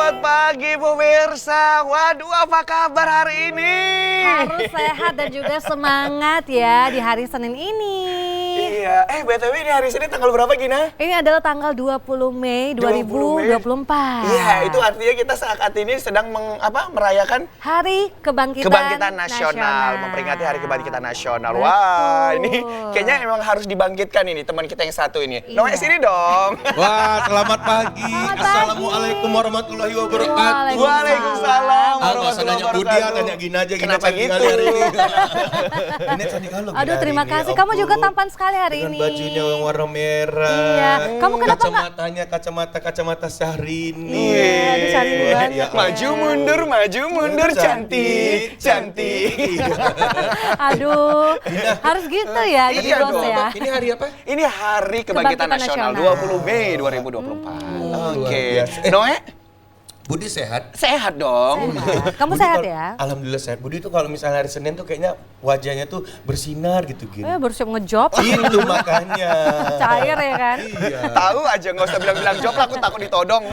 Selamat pagi pemirsa. Waduh, apa kabar hari ini? Harus sehat dan juga semangat ya di hari Senin ini. Iya, BTW ini hari Senin tanggal berapa Gina? Ini adalah tanggal 20 Mei 2024. Iya, itu artinya kita saat ini sedang merayakan Hari Kebangkitan Nasional, memperingati Hari Kebangkitan Nasional. Betul. Wah, ini kayaknya emang harus dibangkitkan ini teman kita yang satu ini. Iya. Noe sini dong. Wah, selamat pagi. Selamat Assalamualaikum warahmatullahi wabarakatuh. Waalaikumsalam Nggak usah nanya Budi, tanya Gina aja. Gina Kenapa cantik gitu? kali hari ini. Ini cantik kali Gina Aduh, hari terima ini. kasih. Ya Kamu juga ampun. tampan sekali hari Dengan ini. bajunya yang warna merah. Iya. Kamu kenapa nggak? Kacamatanya kacamata Syahrini. Iya, aduh, Syahrini banget. Ya, Maju mundur, cantik, cantik. Aduh, harus gitu ya, jadi Iya bos dong. ya. Ini hari apa? Ini Hari Kebangkitan Kebangkitan Nasional Nasional. 20 Mei 2024. Luar Oke. biasa. Noe, Budi sehat? sehat dong. Kamu Budi sehat kalau- ya? Alhamdulillah sehat. Budi itu kalau misalnya hari Senin tuh kayaknya wajahnya tuh bersinar gitu Gin. Baru siap ngejob, Itu makanya. cair ya kan? Iya. Tahu aja, nggak usah bilang-bilang job lah, aku takut ditodong.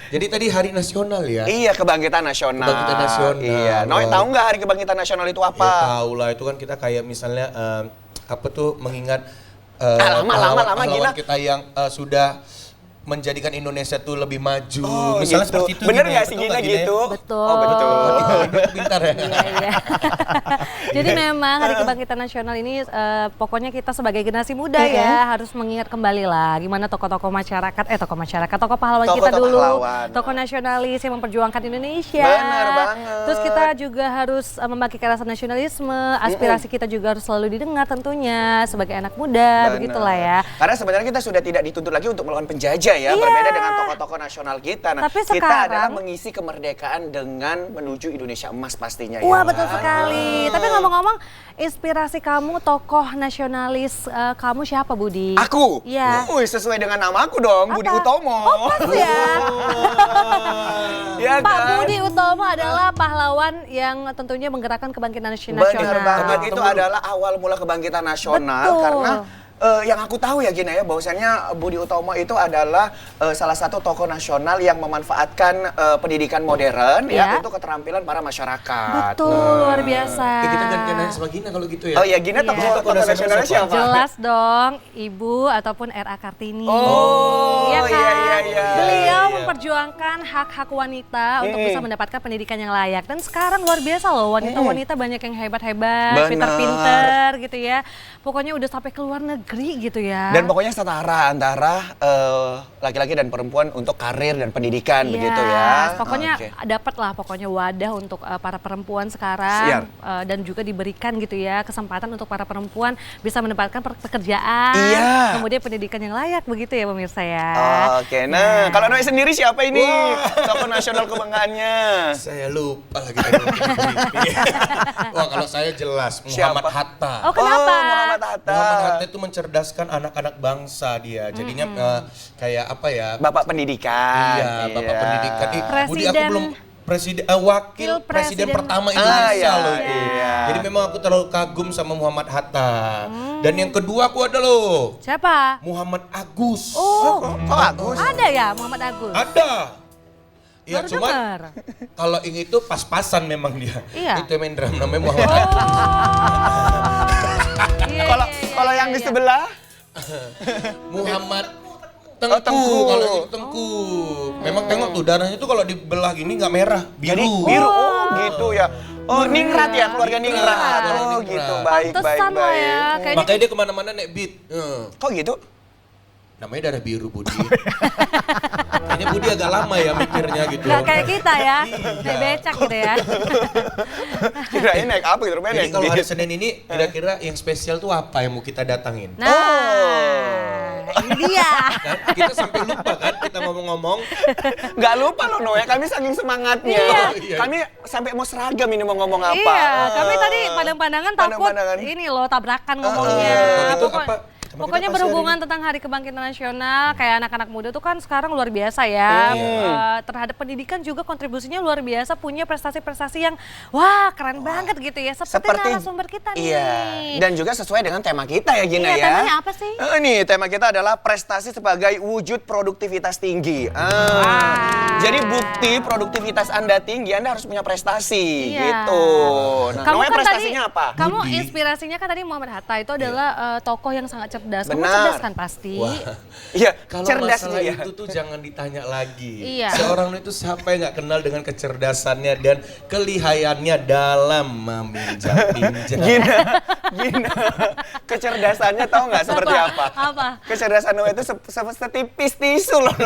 Jadi tadi hari nasional ya? Iya, Kebangkitan Nasional. Kebangkitan Nasional. Iya. Noe tahu nggak Hari Kebangkitan Nasional itu Ya apa? tahu lah, itu kan kita kayak misalnya apa tuh mengingat lama, Gina. kita yang sudah menjadikan Indonesia tuh lebih maju. Oh, Misalnya gitu. seperti itu. Bener Gina, nggak sih betul Gina nggak, Gina? gitu? Betul. Oh, betul. Pintar ya? Iya, iya. Jadi memang Hari Kebangkitan Nasional ini pokoknya kita sebagai generasi muda ya harus mengingat kembali lah gimana tokoh-tokoh masyarakat, tokoh pahlawan kita Tokoh-tokoh dulu, pahlawan. tokoh nasionalis yang memperjuangkan Indonesia. Benar banget. Terus kita juga harus membangkitkan rasa nasionalisme, aspirasi kita juga harus selalu didengar tentunya sebagai anak muda, Benar. begitulah ya. Karena sebenarnya kita sudah tidak dituntut lagi untuk melawan penjajah ya, Iya. berbeda dengan tokoh-tokoh nasional kita. Nah, Tapi kita sekarang- adalah mengisi kemerdekaan dengan menuju Indonesia emas pastinya ya. Wah, betul sekali. Tapi ngomong-ngomong, inspirasi kamu tokoh nasionalis kamu siapa, Budi? Aku? Iya. Sesuai dengan nama aku dong, Budi Apa? Utomo. Oh, pas ya. Ya Pak kan? Budi Utomo adalah pahlawan yang tentunya menggerakkan kebangkitan nasional. Benar banget, itu Tunggu. adalah awal mula kebangkitan nasional. Betul. Karena yang aku tahu ya Gina ya, bahwasannya Budi Utomo itu adalah salah satu tokoh nasional yang memanfaatkan pendidikan modern ya Ya. untuk keterampilan para masyarakat. Betul, luar biasa. Kita gantian nanya sama Gina kalau gitu ya. Oh ya, Gina Iya. tokoh nasionalnya siapa? Jelas dong, Ibu ataupun RA Kartini. Oh, Iya kan? iya. Beliau Iya. memperjuangkan hak-hak wanita untuk bisa mendapatkan pendidikan yang layak. Dan sekarang luar biasa loh, wanita-wanita banyak yang hebat-hebat, Benar. pinter-pinter gitu ya. Pokoknya udah sampai ke luar negeri gitu ya. Dan pokoknya setara antara laki-laki dan perempuan untuk karir dan pendidikan Yes, begitu ya. Pokoknya Oke. dapatlah pokoknya wadah untuk para perempuan Siap. sekarang dan juga diberikan gitu ya kesempatan untuk para perempuan bisa mendapatkan pekerjaan, Iya. kemudian pendidikan yang layak begitu ya pemirsa ya. Oke, nah kalau Noe sendiri siapa ini tokoh nasional kebanggaannya? Saya lupa lagi tadi. Wah, kalau saya jelas Muhammad Siapa? Hatta. Oh, kenapa? Oh, Muhammad Hatta. Muhammad Hatta itu mencerdaskan anak-anak bangsa dia. Jadinya kayak apa ya? Bapak pendidikan. Iya, Bapak pendidikan. Budi, aku Presiden- belum wakil presiden Presiden. pertama Indonesia iya, loh itu. iya. Jadi memang aku terlalu kagum sama Muhammad Hatta. Dan yang kedua aku ada loh, Siapa? Muhammad Agus. Oh, Kok Agus? ada ya Muhammad Agus? Ada. Ya Baru cuma dengar. kalau ini itu pas-pasan memang dia. Iya. Itu yang main drum namanya Muhammad Agus. Iya, Kalau yang di sebelah? Muhammad Tengku. Tengku, kalau itu Tengku. Memang tengok tuh darahnya tuh kalau dibelah gini nggak merah, Jadi biru. biru. Oh, gitu ya. Oh, Ningrat ya, keluarga Ningrat. Keluarga Oh, Ningrat. gitu. Baik, baik, Pantesan lah ya, baik. kayaknya Makanya dia kemana-mana naik beat. Kok gitu? Namanya darah biru Budi. Kayaknya Budi agak lama ya mikirnya gitu. nggak kayak kita ya, Iya. kayak becak gitu ya. Kirain naik apa gitu, rupanya Jadi naik kalau hari bis. Senin ini kira-kira yang spesial tuh apa yang mau kita datangin? Nah, ini dia. Kan kita sampai lupa kan kita ngomong-ngomong. Nggak lupa loh Noe, kami saking semangatnya. Iya. Kami sampai mau seragam ini mau ngomong apa. Iya, kami tadi pandang-pandangan takut Pandang-pandangan. ini loh tabrakan ngomongnya. Kalau itu Pokok- apa? Pokoknya berhubungan tentang Hari Kebangkitan Nasional, kayak anak-anak muda tuh kan sekarang luar biasa ya. Terhadap pendidikan juga kontribusinya luar biasa, punya prestasi-prestasi yang wah keren banget gitu ya. Seperti narasumber kita nih. Iya, dan juga sesuai dengan tema kita ya Gina ya. Temanya apa sih? Nih, tema kita adalah prestasi sebagai wujud produktivitas tinggi. Jadi bukti produktivitas Anda tinggi, Anda harus punya prestasi gitu. Nah, Kamu namanya kan prestasinya tadi, apa? Kamu inspirasinya kan tadi Muhammad Hatta itu adalah tokoh yang sangat cerdas. Kamu Benar. cerdas kan pasti? Iya, Kalau cerdas masalah dia. itu tuh jangan ditanya lagi. Iya. Seorang itu siapa yang nggak kenal dengan kecerdasannya dan kelihayannya dalam meminjam-pinjam. Gina. Kecerdasannya tahu nggak seperti apa? Apa? Kecerdasan Noah itu setipis tisu loh.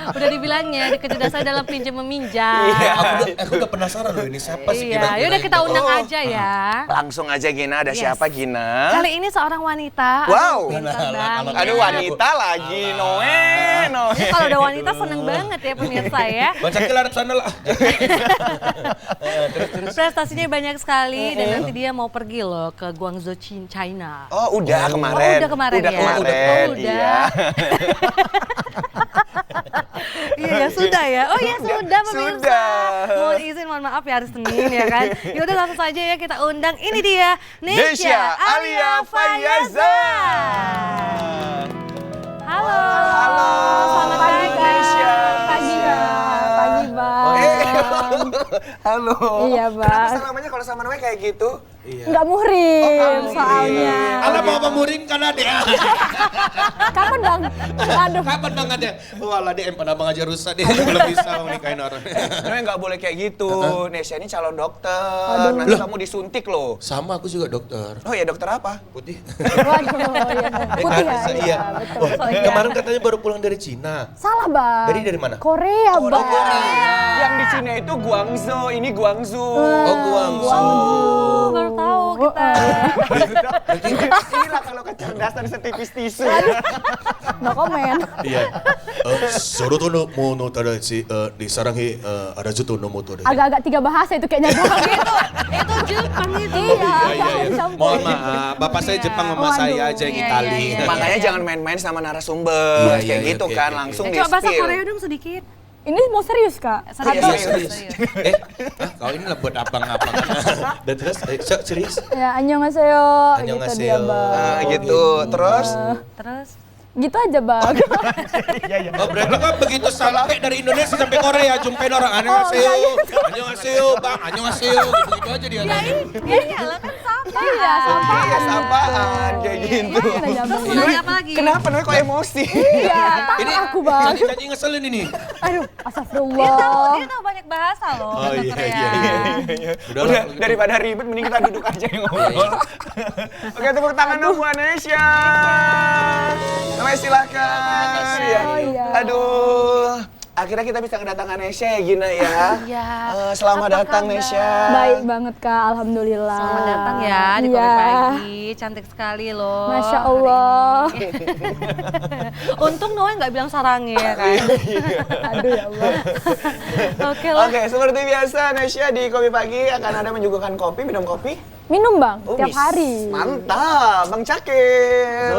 Udah dibilangnya, di kecerdasan dalam pinjam meminjam. Iya. Aku udah penasaran loh ini siapa sih Iya, kira-kira yaudah ini? kita undang Oh. aja ya. Langsung aja Gina, ada Yes. siapa Gina? Kali ini seorang wanita. Wow. Aduh, pintar banget. Aduh wanita lagi, Noe. Ini kalau ada wanita seneng banget ya pemirsa ya. Baca kilar sana lah. Prestasinya banyak sekali dan nanti dia mau pergi loh ke Guangzhou, China. Oh udah kemarin. Oh, udah kemarin Udah ya? kemarin, Oh, udah. iya. Iya ya sudah ya. Oh ya sudah pemirsa. Sudah. Mohon izin, mohon maaf ya hari Senin ya kan. Ya udah langsung saja ya kita undang ini dia Nesya Alia Fayaza. Halo. Halo. Selamat pagi Nesya. Pagi, Bang. Pagi, Bang. Halo. Iya, Bang. Kenapa namanya kalau sama namanya kayak gitu? Nggak muhrim soalnya. Alah mau pemurim karena dia. Kapan, Bang? Aduh. Kapan banget ya? Walah DM pada bang aja rusak dia belum bisa nikahin orang. Noe nggak boleh kayak gitu. Nesya ini calon dokter. Nanti kamu disuntik loh. Sama aku juga dokter. Oh ya dokter apa? Putih. Waduh, iya. Putih ya? Iya. Iya, betul. Oh, kemarin katanya baru pulang dari Cina. Salah, Bang. Dari mana? Korea, Bang. Yang di Cina itu Guangzhou, ini Guangzhou. Oh, Guangzhou. Oh, baru tahu kita. Inilah kalau kecerdasan setipis tisu. No comment. Iya. Soroto no mono tadachi disarangi arajuto no moto de. Agak-agak 3 bahasa itu kayaknya, Bang. Itu Jepang itu. Iya, campur. Mohon maaf, bapak saya Jepang sama saya aja yang Iya, Itali. iya, iya. Makanya jangan main-main sama narasumber. Iya, Kayak iya, gitu oke, kan, oke. langsung Coba bahasa di-spill. Korea dong sedikit. Ini mau serius, Kak? Serius. Kau ini lah buat abang-abang. Dan terus, serius? Ya, annyeonghaseyo. Gitu Annyeonghaseyo. dia, Bang. Gitu, terus Terus Gitu aja, Bang. Oh berarti kan begitu sampai dari Indonesia sampai Korea jumpain orang annyeonghaseyo, annyeonghaseyo bang, annyeonghaseyo gitu aja dia. ya iyalah kan sama. Iya, sama. iya sapaan kayak gitu. Mana nyambung Terus ini? mau nanya apa lagi? Kenapa Noe kok emosi? Iya, Ini aku, Bang. janji ngeselin ini. Aduh, Dia astagfirullah. tahu banyak bahasa loh. Oh, bahasa iya, Korea. iya. Udah, Udah, kalau gitu. daripada ribet mending kita duduk aja yang ngobrol. Oke, tepuk tangan dong buat Nesya. Namanya silakan. Ya. Oh, iya. Aduh, akhirnya kita bisa kedatangan Nesya ya Gina ya. Iya. Selamat Apa datang kabar? Nesya. Baik banget, Kak. Alhamdulillah. Selamat datang ya di Iya. Kopi Pagi. Cantik sekali loh. Masya hari Allah. ini. Untung Noe nggak bilang sarangi ya kan. Aduh, ya Allah. Oke lah. Oke, seperti biasa Nesya di Kopi Pagi akan ada menyuguhkan kopi, minum kopi. Minum, Bang, tiap wis. hari. Mantap, Bang Cakil.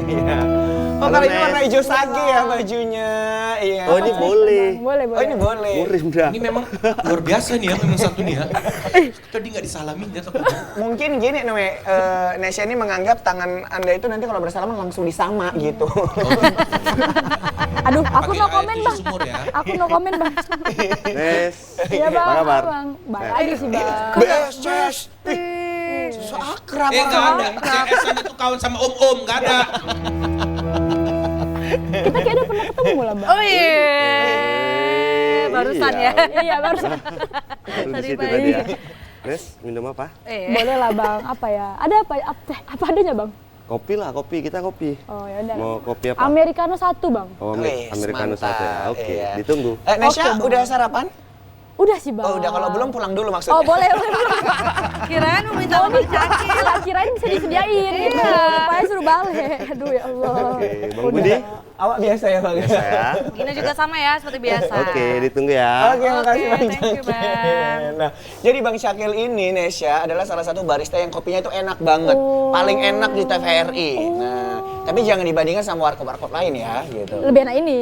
Iya. Oh, kali ini warna hijau sage ya bajunya. Iya. Oh ini boleh. Boleh, Oh, boleh. ini boleh. Murim dah. Ini memang luar biasa nih ya, memang satu nih ya. Tadi nggak disalamin ya. Mungkin gini Noe, Nesya ini menganggap tangan Anda itu nanti kalau bersalaman langsung disama gitu. Aduh, aku Pakai no air comment, tisu Bang. sumur ya. Aku no comment, Bang. Nes. Iya, Bang. Apa kabar? Bang. Baik aja sih, Bang. Bes, Ces. So akrab Nggak ada. CS-an itu kawan sama om-om, nggak ada. Kita kayaknya pernah ketemu lah, Bang. Oh iya. Barusan ya. Iya, barusan. Baru di Tadi situ pagi. tadi ya. Nes, minum apa? Boleh lah, Bang. Apa ya? Ada apa? Apa adanya, Bang? Kopi lah, kopi. Kita kopi. Oh, ya udah. Mau kopi apa? Americano 1, Bang. Oh, Wis, Americano mantap. satu ya. Oke, Iya. ditunggu. Nesya, Oke, udah sarapan? Udah sih, Bang. Oh, udah kalau belum pulang dulu maksudnya. Oh, boleh, boleh. Kirain mau minta Bang Cakil. Kirain bisa langsung disediain gitu. Rupanya suruh balik. Aduh ya Allah. Oke, Bang Budi. Awak biasa ya Bang? Biasa ya. Gina juga sama ya, seperti biasa. Oke, ditunggu ya. Oke, makasih Bang thank you, Bang. Syakil. Nah, jadi Bang Syakil ini, Nesya, adalah salah satu barista yang kopinya itu enak banget. Paling enak di TVRI. Nah, tapi jangan dibandingkan sama warkop-warkop lain ya, gitu. Lebih enak ini.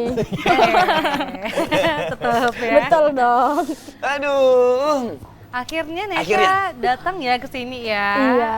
Tetep ya. Betul dong. Aduh. Akhirnya Nesya Akhirnya. datang ya ke sini ya. Iya.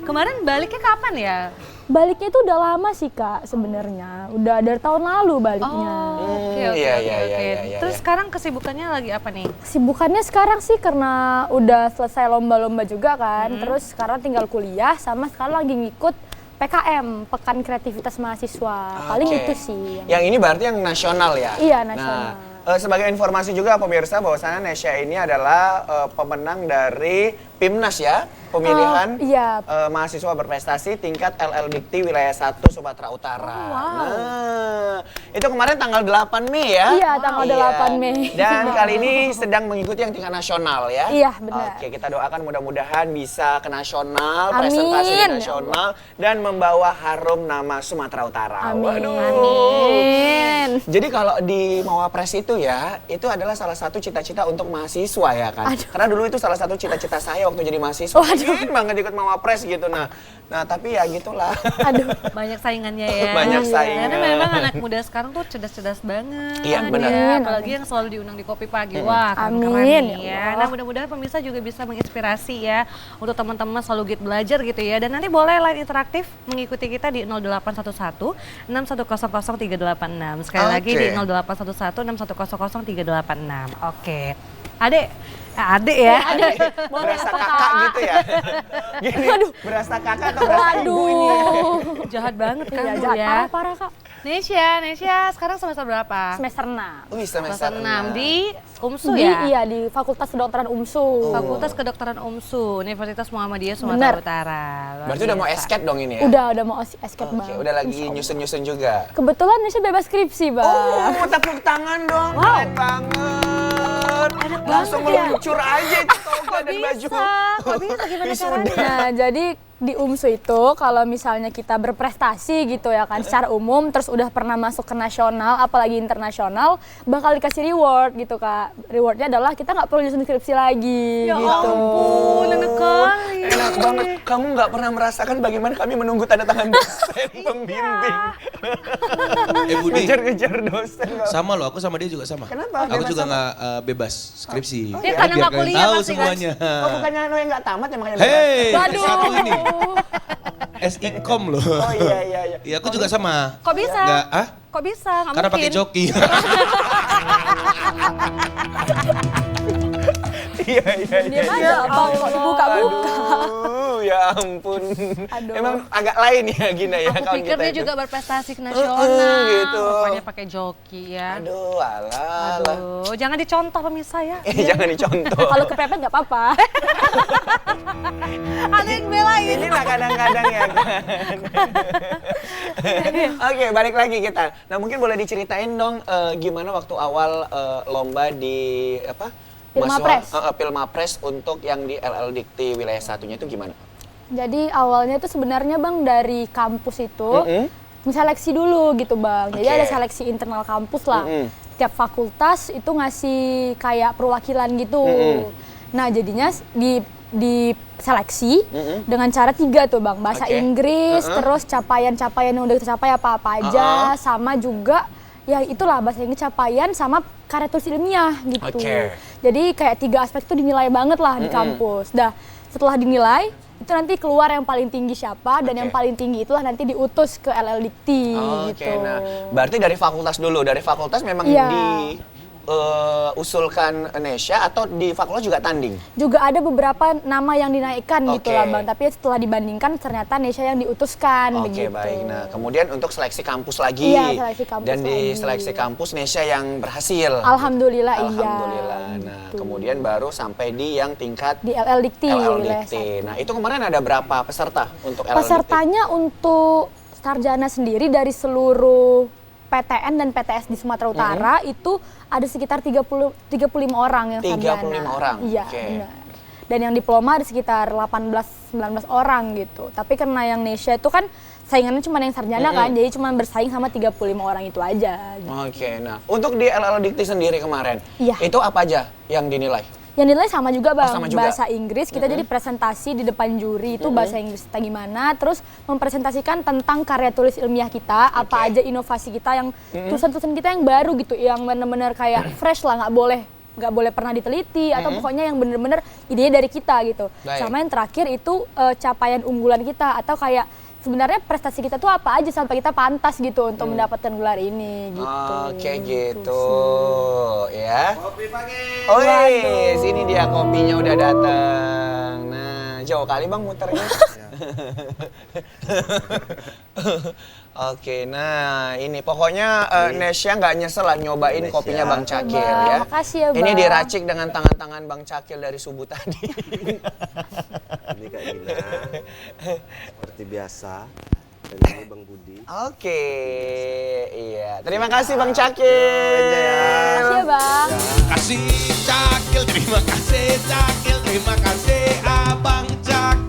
Kemarin baliknya kapan ya? Baliknya itu udah lama sih Kak sebenarnya. Udah dari tahun lalu baliknya. Oke, iya, oke, iya, oke. iya, iya, Terus iya. sekarang kesibukannya lagi apa nih? Sibukannya sekarang sih karena udah selesai lomba-lomba juga kan. Terus sekarang tinggal kuliah sama sekarang lagi ngikut PKM, Pekan Kreativitas Mahasiswa. Paling Oke. itu sih. Yang ini berarti yang nasional ya? Iya, nasional. Nah, sebagai informasi juga pemirsa bahwasannya Nesya ini adalah pemenang dari PIMNAS ya, pemilihan iya. mahasiswa berprestasi tingkat LL Dikti wilayah 1 Sumatera Utara. Nah, itu kemarin tanggal 8 Mei ya? Iya, tanggal 8 Mei. Dan kali ini sedang mengikuti yang tingkat nasional ya? Iya, benar. Oke, kita doakan mudah-mudahan bisa ke nasional, Amin. presentasi di nasional, dan membawa harum nama Sumatera Utara. Amin. Waduh. Amin. Jadi kalau di Mawapres itu ya, itu adalah salah satu cita-cita untuk mahasiswa ya kan? Karena dulu itu salah satu cita-cita saya waktu jadi mahasiswa. Pengen banget ikut Mawapres gitu. Nah tapi ya gitulah. Aduh. Banyak saingannya ya. Banyak saingan. Karena memang anak muda sekarang tuh cerdas-cerdas banget. Iya, benar. Ya, apalagi yang selalu diundang di Kopi Pagi. Wah, keren Amin, nih ya ya. Nah, mudah-mudahan pemirsa juga bisa menginspirasi ya untuk teman-teman selalu giat belajar gitu ya. Dan nanti boleh line interaktif mengikuti kita di 0811 6100 386. Sekali lagi di 0811 6100 386. Oke. Adek ya. Berasa kakak gitu ya. Gini, berasa kakak atau berasa ibu ini ya? Jahat banget kan Iya, lu jahat ya. parah Kak. Nesya sekarang semester berapa? Semester 6. Wih, Semester 6 di UMSU Di, ya? Iya, di Fakultas Kedokteran UMSU. Fakultas Kedokteran UMSU, Universitas Muhammadiyah Sumatera Bener. Utara. Luar Berarti udah mau biasa. escape dong ini ya? Udah mau escape Oke, Bang. udah lagi nyusun-nyusun juga. Kebetulan Nesya bebas skripsi Bang. Oh, tepuk tangan dong. Keren banget. Langsung meluncur aja itu toga dan baju. Kok bisa? Gimana Wisuda. caranya? Nah, jadi di UMSU itu kalau misalnya kita berprestasi gitu ya kan secara umum terus udah pernah masuk ke nasional apalagi internasional bakal dikasih reward gitu Kak. Rewardnya adalah kita nggak perlu nyusun skripsi lagi Ya gitu. ampun, enak kali. Enak banget. Kamu nggak pernah merasakan bagaimana kami menunggu tanda tangan dosen pembimbing. Budi, Ngejar-ngejar dosen. sama loh, aku sama dia juga sama. Kenapa? Aku Bebas juga sama? nggak bebas skripsi. Dia karena Biar nggak kalian kuliah tahu pasti kan? semuanya. Oh, bukannya lo yang nggak tamat ya makanya bebas? Hei, Waduh. satu ini. S-Ikom loh. Oh iya. Iya, aku juga sama. Kok bisa? Nggak, Kok bisa? Nggak Karena mungkin. pakai joki. Iya. Dia mah gampang kok dibuka-buka. Aduh, ya ampun. Aduh. Emang agak lain ya Gina ya Aku kawan pikir kita dia itu. juga berprestasi ke nasional. gitu. Rupanya pakai joki ya. Aduh, alah. Aduh, jangan dicontoh pemirsa ya. Jangan dicontoh. Kalau kepepet nggak apa-apa. Ada yang belain. Inilah kadang-kadang ya kan. Oke, balik lagi kita. Nah, mungkin boleh diceritain dong gimana waktu awal lomba di apa? Pilmapres. Pilmapres untuk yang di LL Dikti wilayah satunya itu gimana? Jadi awalnya itu sebenarnya Bang dari kampus itu seleksi dulu gitu Bang. Jadi Oke. ada seleksi internal kampus lah. Tiap fakultas itu ngasih kayak perwakilan gitu. Nah jadinya di seleksi dengan cara 3 tuh Bang. Bahasa Oke. Inggris, terus capaian-capaian yang udah tercapai apa-apa aja, sama juga ya itulah bahasa Inggris capaian sama karya tulis ilmiah gitu. Oke. Jadi kayak 3 aspek itu dinilai banget lah di kampus. Dah setelah dinilai itu nanti keluar yang paling tinggi siapa dan yang paling tinggi itulah nanti diutus ke LL Dikti Oke, gitu. nah berarti dari fakultas dulu. Dari fakultas memang Iya. usulkan Nesya atau di fakultas juga tanding? Juga ada beberapa nama yang dinaikkan gitu Oke. lah Bang, tapi setelah dibandingkan ternyata Nesya yang diutuskan Oke, begitu. baik. Nah, kemudian untuk seleksi kampus lagi. Iya, seleksi kampus Dan di lagi. seleksi kampus Nesya yang berhasil. Alhamdulillah, iya. Alhamdulillah. Nah, kemudian baru sampai di yang tingkat Di LL Dikti LL wilayah Dikti. 1. Nah, itu kemarin ada berapa peserta untuk LL Dikti? Pesertanya untuk sarjana sendiri dari seluruh PTN dan PTS di Sumatera Utara itu ada sekitar 35 orang yang 35 sarjana. orang, Iya, oke. benar. dan yang diploma ada sekitar 18-19 orang gitu. Tapi karena yang Nesha itu kan saingannya cuma yang sarjana kan, jadi cuma bersaing sama 35 orang itu aja. Gitu. Oke, nah untuk di LL Dikti sendiri kemarin, itu apa aja yang dinilai? Yang nilai sama juga Bang, sama juga. bahasa Inggris, kita jadi presentasi di depan juri itu bahasa Inggris kita gimana, terus mempresentasikan tentang karya tulis ilmiah kita, apa aja inovasi kita yang tulisan-tulisan kita yang baru gitu, yang benar-benar kayak fresh lah, nggak boleh pernah diteliti atau pokoknya yang bener-bener idenya dari kita gitu. Baik. Sama yang terakhir itu capaian unggulan kita atau kayak sebenarnya prestasi kita tuh apa aja sampai kita pantas gitu untuk mendapatkan gelar ini gitu. Oke gitu ya. Kopi pagi. Oh sini dia kopinya udah datang. Nah jauh kali Bang muternya. Oke, nah ini pokoknya Nesha nggak nyesel lah nyobain kopinya Bang Cakil ya. Makasih ya Bang. Ini diracik dengan tangan-tangan Bang Cakil dari subuh tadi. Ini Kak Gina, seperti biasa. Dan ini Bang Budi. Oke, iya. Terima kasih Bang Cakil. Makasih ya Bang. Kasih Cakil, terima kasih Cakil, terima kasih Abang Cakil.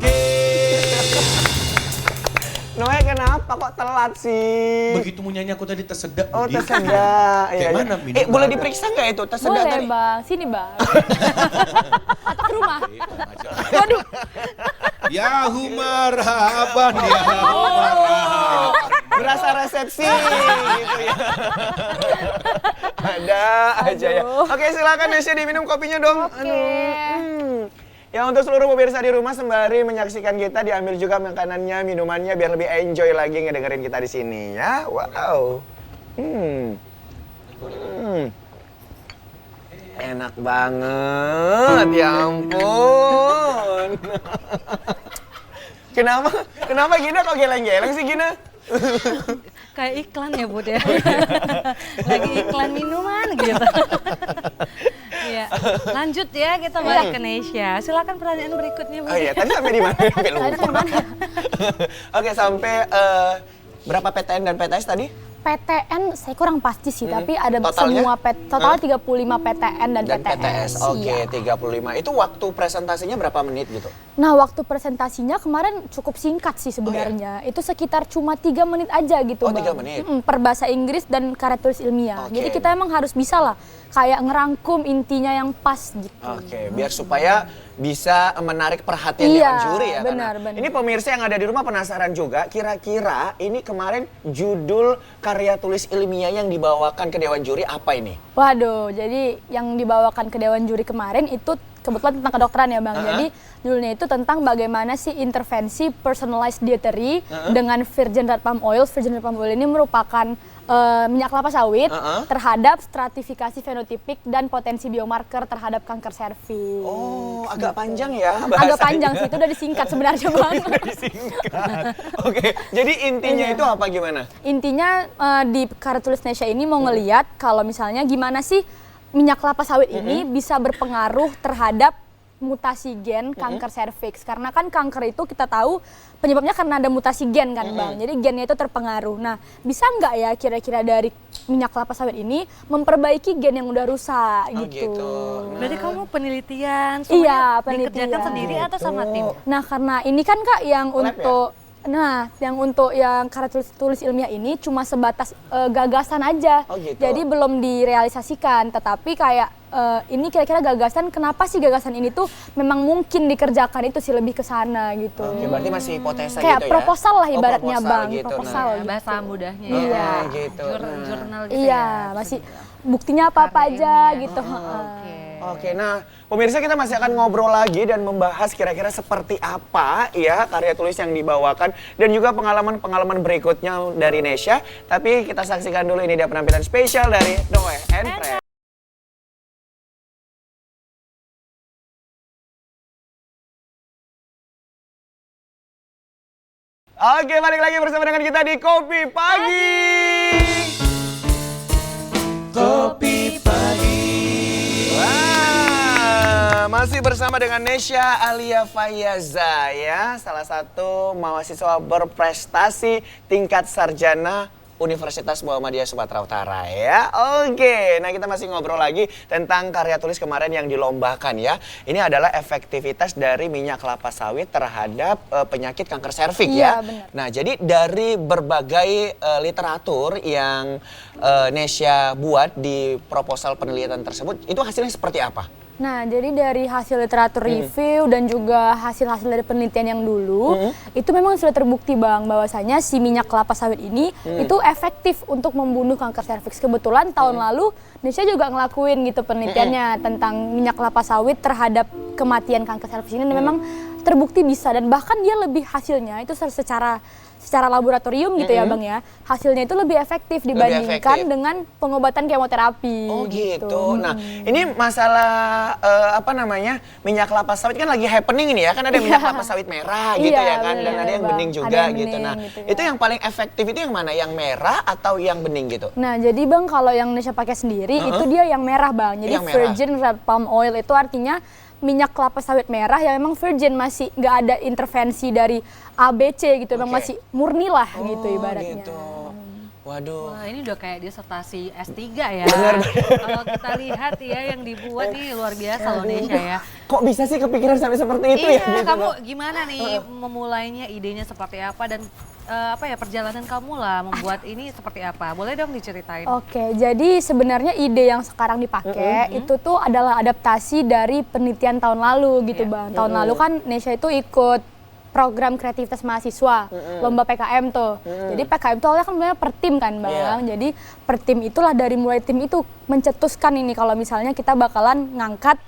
Noe kenapa kok telat sih? Begitu mau nyanyi aku tadi tersedak. Oh Budi. tersedak. Kayak Iya, mana iya. minuman? Boleh diperiksa nggak itu tersedak Boleh tadi? Bang, sini Bang. Atau ke rumah. Waduh. Ya humaraban, ya humaraban. Berasa resepsi gitu ya. Ada aja ya. Oke silakan Nesha diminum kopinya dong. Ya untuk seluruh pemirsa di rumah sembari menyaksikan kita diambil juga makanannya, minumannya biar lebih enjoy lagi ngedengerin kita di sini ya. Wow. Enak banget, ya ampun. Kenapa Gina kok geleng-geleng sih Gina? Kayak iklan ya Bud ya. Lagi iklan minuman gitu. Iya. Lanjut ya kita balik ke Nesha. Silakan pertanyaan berikutnya Bud. Oh iya, tadi sampai di mana? Sampai lupa. Oke, sampai berapa PTN dan PTS tadi? PTN saya kurang pasti sih, tapi ada Totalnya? semua total 35 PTN dan PTS. Oke, Iya. 35. Itu waktu presentasinya berapa menit gitu? Nah, waktu presentasinya kemarin cukup singkat sih sebenarnya. Itu sekitar cuma 3 menit aja gitu, Oh, Bang. 3 menit. Per bahasa Inggris dan karya tulis ilmiah. Oke. Jadi kita emang harus bisa lah kayak ngerangkum intinya yang pas gitu. Oke, biar supaya bisa menarik perhatian Iya, dewan juri ya. benar, karena benar. Ini pemirsa yang ada di rumah penasaran juga, kira-kira ini kemarin judul karya tulis ilmiah yang dibawakan ke dewan juri apa ini? Waduh, jadi yang dibawakan ke dewan juri kemarin itu kebetulan tentang kedokteran ya Bang. Jadi judulnya itu tentang bagaimana sih intervensi personalized dietary dengan virgin red palm oil. Virgin red palm oil ini merupakan minyak kelapa sawit terhadap stratifikasi fenotipik dan potensi biomarker terhadap kanker serviks. Oh, agak panjang ya bahasanya. Agak panjang sih, itu udah disingkat sebenarnya Bang. Udah disingkat. Oke, jadi intinya itu apa gimana? Intinya di karya tulis Nesha ini mau ngeliat kalau misalnya gimana sih minyak kelapa sawit ini bisa berpengaruh terhadap mutasi gen kanker serviks. Karena kan kanker itu kita tahu penyebabnya karena ada mutasi gen kan Bang. Jadi gennya itu terpengaruh. Nah, bisa nggak ya kira-kira dari minyak kelapa sawit ini memperbaiki gen yang udah rusak Oh, gitu. gitu. Berarti kamu penelitian Iya, semuanya penelitian. dikerjakan sendiri atau sama tim? Nah, karena ini kan Kak yang Lab untuk yang karya tulis ilmiah ini cuma sebatas gagasan aja. Oh, gitu. Jadi belum direalisasikan, tetapi kayak ini kira-kira gagasan, kenapa sih gagasan ini tuh memang mungkin dikerjakan itu sih lebih ke sana gitu. Oke, berarti masih hipotesa Kayak gitu ya? proposal lah Oh, ibaratnya proposal Bang, gitu. proposal. Ya, gitu. bahasa mudahnya Iya. ya. Gitu. Jurnal gitu Iya, ya. masih buktinya apa-apa Karya aja ilmiah. gitu. Oke. Oke, nah pemirsa kita masih akan ngobrol lagi dan membahas kira-kira seperti apa ya karya tulis yang dibawakan dan juga pengalaman-pengalaman berikutnya dari Nesha. Tapi kita saksikan dulu ini dia penampilan spesial dari Noe and Friends. Oke, balik lagi bersama dengan kita di Kopi Pagi. Kopi pagi. Wah, masih bersama dengan Nesha Alia Fayaza ya, salah satu mahasiswa berprestasi tingkat sarjana Universitas Muhammadiyah Sumatera Utara ya. Oke, nah kita masih ngobrol lagi tentang karya tulis kemarin yang dilombakan ya. Ini adalah efektivitas dari minyak kelapa sawit terhadap penyakit kanker serviks ya. Benar. Nah, jadi dari berbagai literatur yang Nesya buat di proposal penelitian tersebut, itu hasilnya seperti apa? Nah, jadi dari hasil literatur review dan juga hasil-hasil dari penelitian yang dulu, itu memang sudah terbukti Bang, bahwasanya si minyak kelapa sawit ini itu efektif untuk membunuh kanker serviks. Kebetulan tahun lalu Nesya juga ngelakuin gitu penelitiannya tentang minyak kelapa sawit terhadap kematian kanker serviks ini, dan memang terbukti bisa, dan bahkan dia lebih hasilnya itu secara laboratorium gitu ya Bang ya, hasilnya itu lebih efektif dibandingkan dengan pengobatan kemoterapi. Oh gitu. Nah, ini masalah minyak kelapa sawit kan lagi happening ini ya, kan ada minyak kelapa sawit merah gitu Iya, ya kan, dan bener, ada yang Bang. bening juga Ada yang gitu. bening Nah, gitu ya. itu yang paling efektif itu yang mana? Yang merah atau yang bening gitu? Nah, jadi Bang, kalau yang Nesya pakai sendiri itu dia yang merah Bang. Jadi Yang merah. virgin red palm oil itu artinya minyak kelapa sawit merah yang memang virgin, masih nggak ada intervensi dari ABC gitu, memang Oke. masih murni lah gitu ibaratnya. Gitu. Waduh. Wah, ini udah kayak disertasi S3 ya. Kalau kita lihat ya yang dibuat nih luar biasa loh Nesya ya. Kok bisa sih kepikiran sampai seperti itu Iya, ya? Gitu kamu loh. gimana nih memulainya, idenya seperti apa, dan perjalanan kamu lah membuat ini seperti apa? Boleh dong diceritain. Oke, jadi sebenarnya ide yang sekarang dipakai itu tuh adalah adaptasi dari penelitian tahun lalu gitu Bang. Tahun lalu kan Nesya itu ikut program kreativitas mahasiswa, lomba PKM tuh. Jadi PKM itu awalnya kan sebenarnya per tim kan Bang. Jadi per tim itulah, dari mulai tim itu mencetuskan ini kalau misalnya kita bakalan ngangkat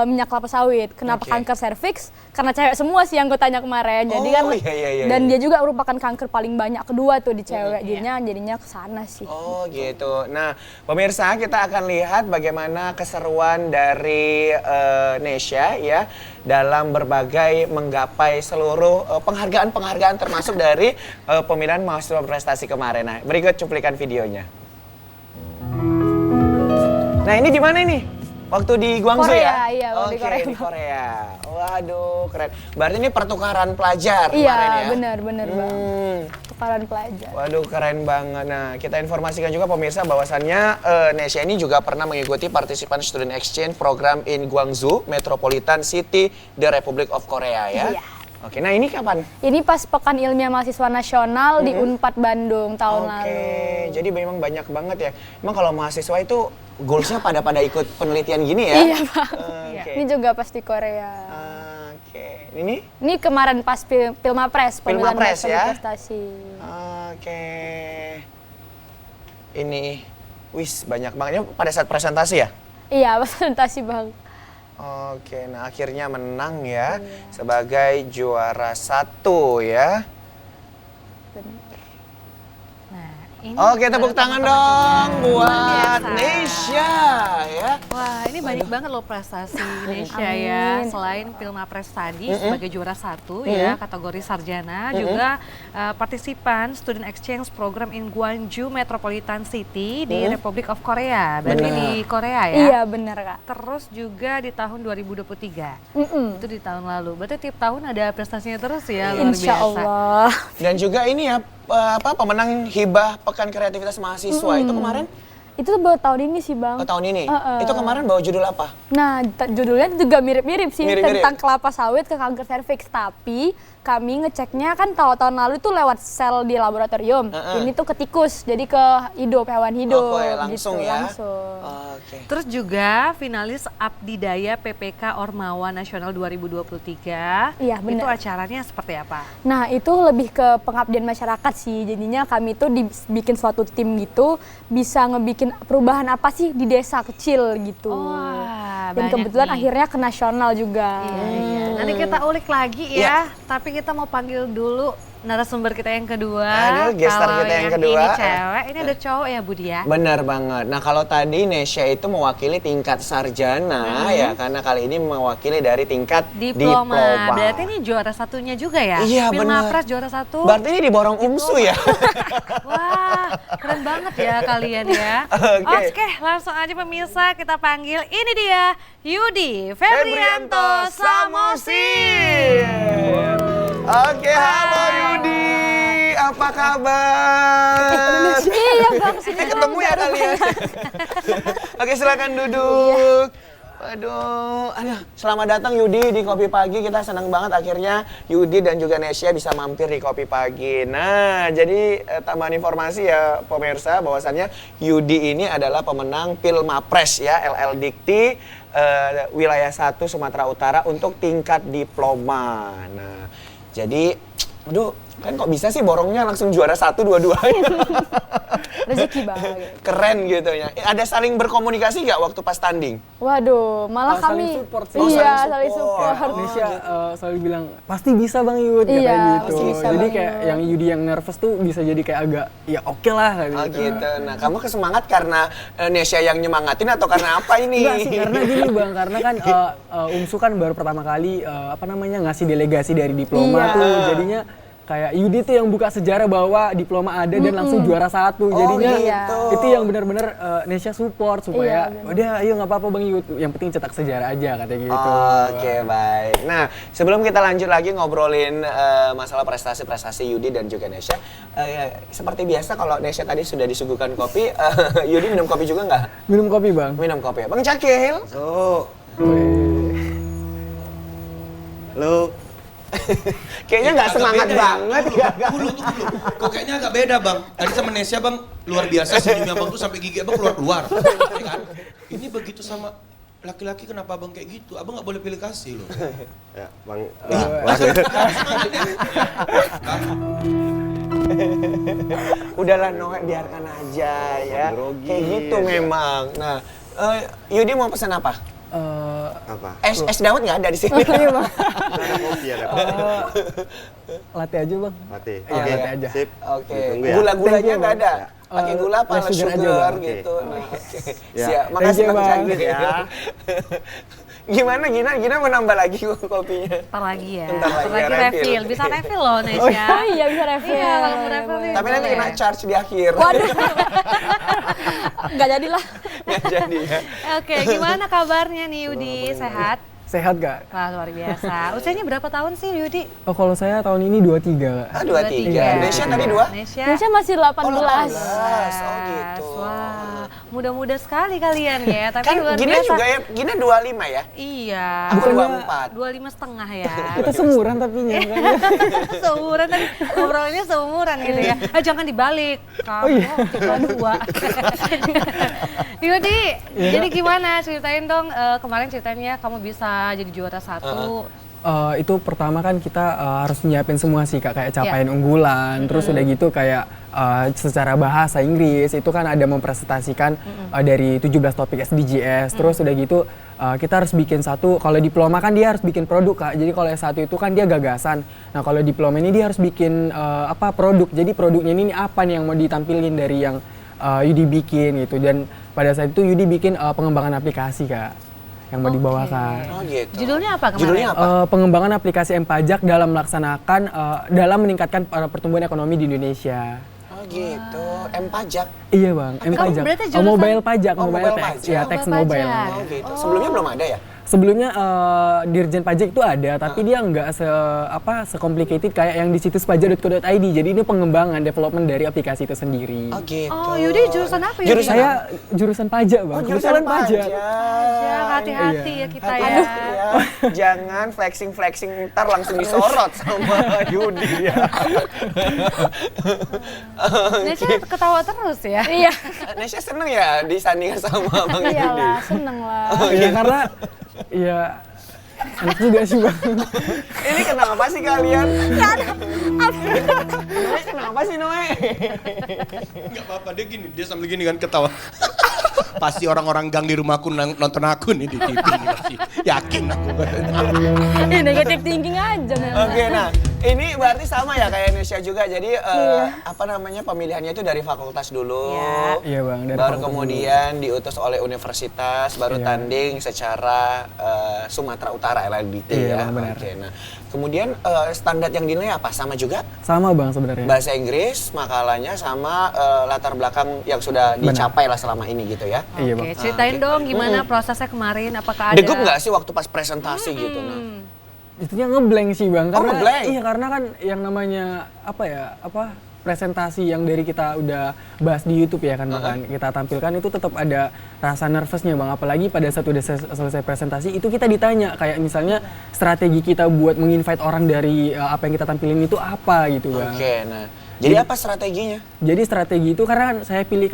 minyak kelapa sawit. Kenapa Oke. kanker serviks? Karena cewek semua sih anggotanya kemarin. Jadi kan iya, dan dia juga merupakan kanker paling banyak kedua tuh di cewek. Jadinya kesana sih. Oh gitu. Nah, pemirsa, kita akan lihat bagaimana keseruan dari Nesya ya dalam berbagai menggapai seluruh penghargaan-penghargaan termasuk dari pemilihan mahasiswa berprestasi kemarin. Nah, berikut cuplikan videonya. Nah, ini di mana ini? Waktu di Guangzhou Korea, ya? iya, waktu di Oke, Korea. di Korea. Waduh, keren. Berarti ini pertukaran pelajar Iya, kemarin ya? benar Bang. Tukaran pelajar. Waduh, keren banget. Nah, kita informasikan juga pemirsa bahwasannya Nesya ini juga pernah mengikuti partisipan student exchange program in Guangzhou, Metropolitan City, the Republic of Korea ya. Iya. Oke, nah ini kapan? Ini pas Pekan Ilmiah Mahasiswa Nasional di Unpad Bandung tahun lalu. Oke, jadi memang banyak banget ya. Emang kalau mahasiswa itu goalsnya pada ikut penelitian gini ya? Iya Bang. Oke. Ini juga pas di Korea. Oke, ini? Ini kemarin pas Pilmapres, pemilihan Pilmapres Mahasiswa ya? Prestasi. Oke. Ini, wis banyak banget. Ini pada saat presentasi ya? Iya, presentasi Bang. Oke, nah akhirnya menang ya sebagai juara 1 ya. Nah, ini Oke, tepuk tangan dong buat biasa. Nesya ya. Wah, ini banyak banget loh prestasi Nesya ya. Selain Pilmapres tadi sebagai juara 1 ya, kategori sarjana, juga partisipan student exchange program in Gwangju Metropolitan City di Republic of Korea. Berarti Benar. di Korea ya. Iya, benar Kak. Terus juga di tahun 2023. Mm-mm. Itu di tahun lalu. Berarti tiap tahun ada prestasinya terus ya, luar Insya biasa. Allah. Dan juga ini ya pemenang hibah Pekan Kreativitas Mahasiswa itu kemarin Itu baru tahun ini sih Bang. tahun ini. Itu kemarin bawa judul apa? Nah, judulnya juga mirip-mirip sih, Mirip-mirip. tentang kelapa sawit ke kanker serviks. Tapi kami ngeceknya kan tahun lalu itu lewat sel di laboratorium. Ini tuh ke tikus, jadi ke hidup, hewan hidup. Oke, langsung gitu, ya. Langsung. Oke. Terus juga finalis Abdidaya PPK Ormawa Nasional 2023. Iya, benar. Itu acaranya seperti apa? Nah, itu lebih ke pengabdian masyarakat sih. Jadinya kami tuh dibikin suatu tim gitu, bisa ngebikin perubahan apa sih di desa kecil gitu. Wah, Dan banyak kebetulan nih. akhirnya ke nasional juga. Iya. Nanti kita ulik lagi ya, tapi kita mau panggil dulu narasumber kita yang kedua. Aduh, gestar Kalau kita yang kedua. Ini cewek, ini ada cowok ya Budi ya? Benar banget. Nah, kalau tadi Nesya itu mewakili tingkat sarjana ya, karena kali ini mewakili dari tingkat diploma. Berarti ini juara satunya juga ya? Iya, benar. Pilmapres juara 1. Berarti ini diborong UMSU ya? Wah, keren banget ya kalian ya. Oke. Oke, langsung aja pemirsa kita panggil. Ini dia Yudi Febrianto Samosir. Oke, halo Yudi. apa kabar? Iya bang, sini Ketemu ya kalian. Oke, silakan duduk. Waduh, selamat datang Yudi di Kopi Pagi. Kita senang banget akhirnya Yudi dan juga Nesya bisa mampir di Kopi Pagi. Nah, jadi tambahan informasi ya pemirsa bahwasannya Yudi ini adalah pemenang Pilmapres ya LL Dikti wilayah 1 Sumatera Utara untuk tingkat diploma. Nah, jadi aduh, kan kok bisa sih borongnya langsung juara 1 dua-duanya. rezeki banget. Keren gitu ya. Ada saling berkomunikasi nggak waktu pas tanding? Waduh, malah saling kami support sih. iya saling saling support. support. Indonesia selalu bilang pasti bisa Bang Yud Iya, katanya gitu. pasti bisa, Jadi Bang kayak Yud. yang Yudi yang nervous tuh bisa jadi kayak agak ya oke lah kayak Oh gitu. gitu. Nah, kamu kesemangat karena Nesya yang nyemangatin atau karena apa ini? Enggak sih, karena gini Bang, karena kan UMSU kan baru pertama kali ngasih delegasi dari diploma Iya. tuh. Jadinya kayak Yudi tuh yang buka sejarah bahwa diploma ada dan langsung juara 1. Jadinya gitu. itu yang benar-benar Nesya support supaya Iya, benar. udah ayo nggak apa-apa Bang Yud, yang penting cetak sejarah aja katanya gitu. Oke, baik. Nah, sebelum kita lanjut lagi ngobrolin masalah prestasi-prestasi Yudi dan juga Nesya, seperti biasa kalau Nesya tadi sudah disuguhkan kopi, Yudi minum kopi juga nggak? Minum kopi Bang. Minum kopi. Bang Cakil. So, halo. Kayaknya nggak Agak semangat beda ya. banget ya. Tunggu. Kok kayaknya agak beda bang. Tadi sama Nesya bang, luar biasa senyumnya bang tuh sampai gigi abang keluar. Ya kan? Ini begitu sama laki-laki kenapa abang kayak gitu? Abang nggak boleh pilih kasih loh. Ya, Bang. Udahlah Noe, biarkan aja ya. Grogi. Kayak gitu memang. Nah, Yudi mau pesan apa? Apa? Es dawet nggak ada di sini. Ada kopi, ada kopi. Latte aja Bang. Mati. Iya, Oke, latte aja. sip. Oke, Ditunggu ya. gula-gulanya Thank you, nggak ada. Bang. Pakai gula apa less sugar sugar, aja, Bang. gitu. Nah, oke. Ya. Siap. Thank Makasih you, Bang Bang. Cagil ya. Gimana Gina mau nambah lagi kopinya? Ntar lagi ya. Ntar lagi ya, refill. refill. Bisa refill loh Nesya. Oh iya bisa refill. Iya, kalau mau refill nih. Tapi nanti kena charge di akhir. Waduh. Nggak jadilah. Nggak jadi ya. Oke, gimana kabarnya nih Yudi? Sehat? Sehat gak? Wah, luar biasa. Usianya berapa tahun sih Yudi? Oh kalau saya tahun ini 23. Ah, 23. Iya. Nesya tadi 2? Nesya. Nesya masih 18. 18. Oh gitu. Wah, muda-muda sekali kalian ya. Tapi Kan luar Gina biasa. juga ya, Gina 25 ya? Iya. Aku Bukannya- 24. 25,5 ya. Kita seumuran tapi kan. Seumuran tadi ngobrolnya seumuran gitu ya. Jangan dibalik. Kamu 32. Yudi, jadi gimana? Ceritain dong kemarin ceritanya kamu bisa jadi juara 1. Itu pertama kan kita harus nyiapin semua sih Kak, kayak capaian unggulan, terus udah gitu kayak secara bahasa Inggris itu kan ada mempresentasikan dari 17 topik SDGs, terus udah gitu kita harus bikin satu, kalau diploma kan dia harus bikin produk Kak, jadi kalau S1 itu kan dia gagasan, nah kalau diploma ini dia harus bikin produk, jadi produknya ini apa nih yang mau ditampilin dari yang Yudi bikin gitu, dan pada saat itu Yudi bikin pengembangan aplikasi Kak yang mau dibawakan. Oh gitu. Judulnya apa kemarin? Judulnya apa? Pengembangan aplikasi M-Pajak dalam melaksanakan dalam meningkatkan pertumbuhan ekonomi di Indonesia. Oh gitu. M-Pajak. Iya Bang, M-Pajak. berarti Oh, mobile pajak, Oh, mobile mobile tax. pajak. Ya, tax Mobile mobile. pajak. Oh gitu. Sebelumnya belum ada ya? Sebelumnya Dirjen Pajak itu ada, tapi dia nggak se-complicated kayak yang di situs pajak.co.id. Jadi ini pengembangan development dari aplikasi itu sendiri. Oh gitu. Oh, Yudi jurusan apa Yudi? Jurusan Saya jurusan pajak Bang. Oh, jurusan Kebetulan pajak. Ya, hati-hati ya kita ya. Hati-hati ya. Jangan flexing ntar langsung disorot sama Yudi ya. Nesya ketawa terus ya. Iya. Nesya seneng ya disandingkan sama Bang Yudi. Iyalah, seneng lah. Iya karena ya enak juga sih Bang. Ini kenapa sih kalian? Noe kenapa sih Noe? Nggak apa-apa, dia sambil gini kan ketawa. Pasti orang-orang gang di rumahku nonton aku nih di TV nih pasti. Yakin aku. Ini negatif thinking aja memang. Oke, nah ini berarti sama ya kayak Nesya juga. Jadi pemilihannya itu dari fakultas dulu. Iya Bang, dari Baru fakultas kemudian diutus oleh universitas, baru Iya. tanding secara Sumatera Utara LLDT Iya, ya. Bang, benar. Oke, nah kemudian standar yang dinilai apa? Sama juga? Sama Bang sebenarnya. Bahasa Inggris, makalanya sama latar belakang yang sudah dicapai lah selama ini gitu ya. Iya Bang. Oke, ceritain dong gimana prosesnya kemarin, apakah ada... Degup nggak sih waktu pas presentasi gitu? Nah. Itunya ngeblank sih Bang, karena ngeblank? iya karena kan yang namanya presentasi yang dari kita udah bahas di YouTube ya kan Bang, kan kita tampilkan itu tetap ada rasa nervousnya Bang, apalagi pada saat udah selesai presentasi itu kita ditanya kayak misalnya strategi kita buat menginvite orang dari apa yang kita tampilin itu apa gitu Bang. Oke, nah. Jadi apa strateginya? Jadi strategi itu karena kan saya pilih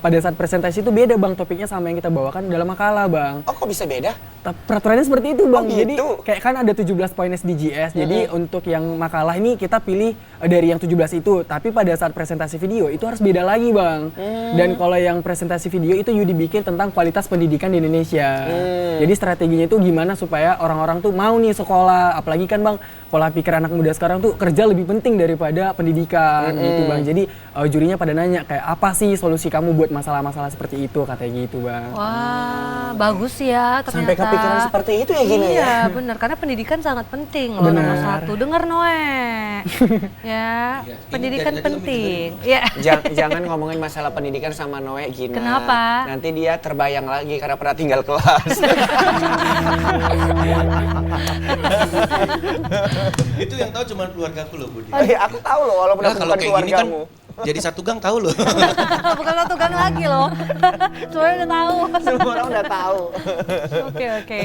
pada saat presentasi itu beda Bang topiknya sama yang kita bawakan dalam makalah Bang. Oh, kok bisa beda? Peraturannya seperti itu Bang. Oh, Jadi gitu. kayak kan ada 17 poin SDGs. Jadi untuk yang makalah ini kita pilih dari yang 17 itu. Tapi pada saat presentasi video itu harus beda lagi Bang. Dan kalau yang presentasi video itu Yudi bikin tentang kualitas pendidikan di Indonesia. Jadi strateginya itu gimana supaya orang-orang tuh mau nih sekolah. Apalagi kan Bang, pola pikir anak muda sekarang tuh kerja lebih penting daripada pendidikan gitu Bang. Jadi jurinya pada nanya kayak apa sih solusi kamu buat masalah-masalah seperti itu katanya gitu Bang. Wah, bagus ya ternyata. Sampai kepikiran seperti itu ya gini ya? Iya, benar. Karena pendidikan sangat penting loh nomor satu. Dengar Noe. Ya, Iya, pendidikan ini dari tadi lo penting. Ya. Jangan ngomongin masalah pendidikan sama Noe Gina. Kenapa? Nanti dia terbayang lagi karena pernah tinggal kelas. Itu yang tahu cuma keluargaku loh Budi. Aku tahu loh walaupun Nah, aku kalau bukan kayak gini kan keluargamu. jadi satu gang tahu loh. Bukan satu gang lagi loh. Semuanya udah tahu. Semua orang udah tahu. Oke.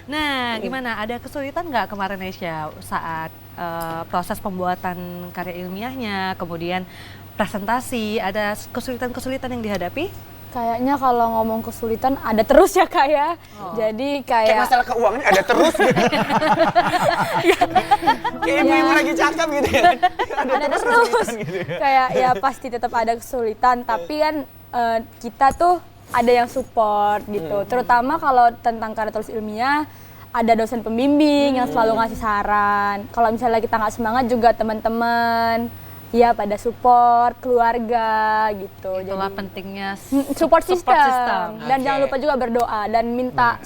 Nah, gimana? Ada kesulitan nggak kemarin Nesya saat proses pembuatan karya ilmiahnya, kemudian presentasi, ada kesulitan-kesulitan yang dihadapi? Kayaknya kalau ngomong kesulitan ada terus ya Kak ya. Jadi Kayak kayak masalah keuangan ada terus gitu. Kayak ibu-ibu lagi cakep gitu ya. ada terus. kesulitan gitu ya. Kayak ya pasti tetap ada kesulitan, tapi kan kita tuh ada yang support gitu. Terutama kalau tentang karya tulis ilmiah ada dosen pembimbing yang selalu ngasih saran. Kalau misalnya kita nggak semangat juga teman-teman ya pada support keluarga gitu. Itulah Jadi pentingnya support system. Dan Oke. jangan lupa juga berdoa dan minta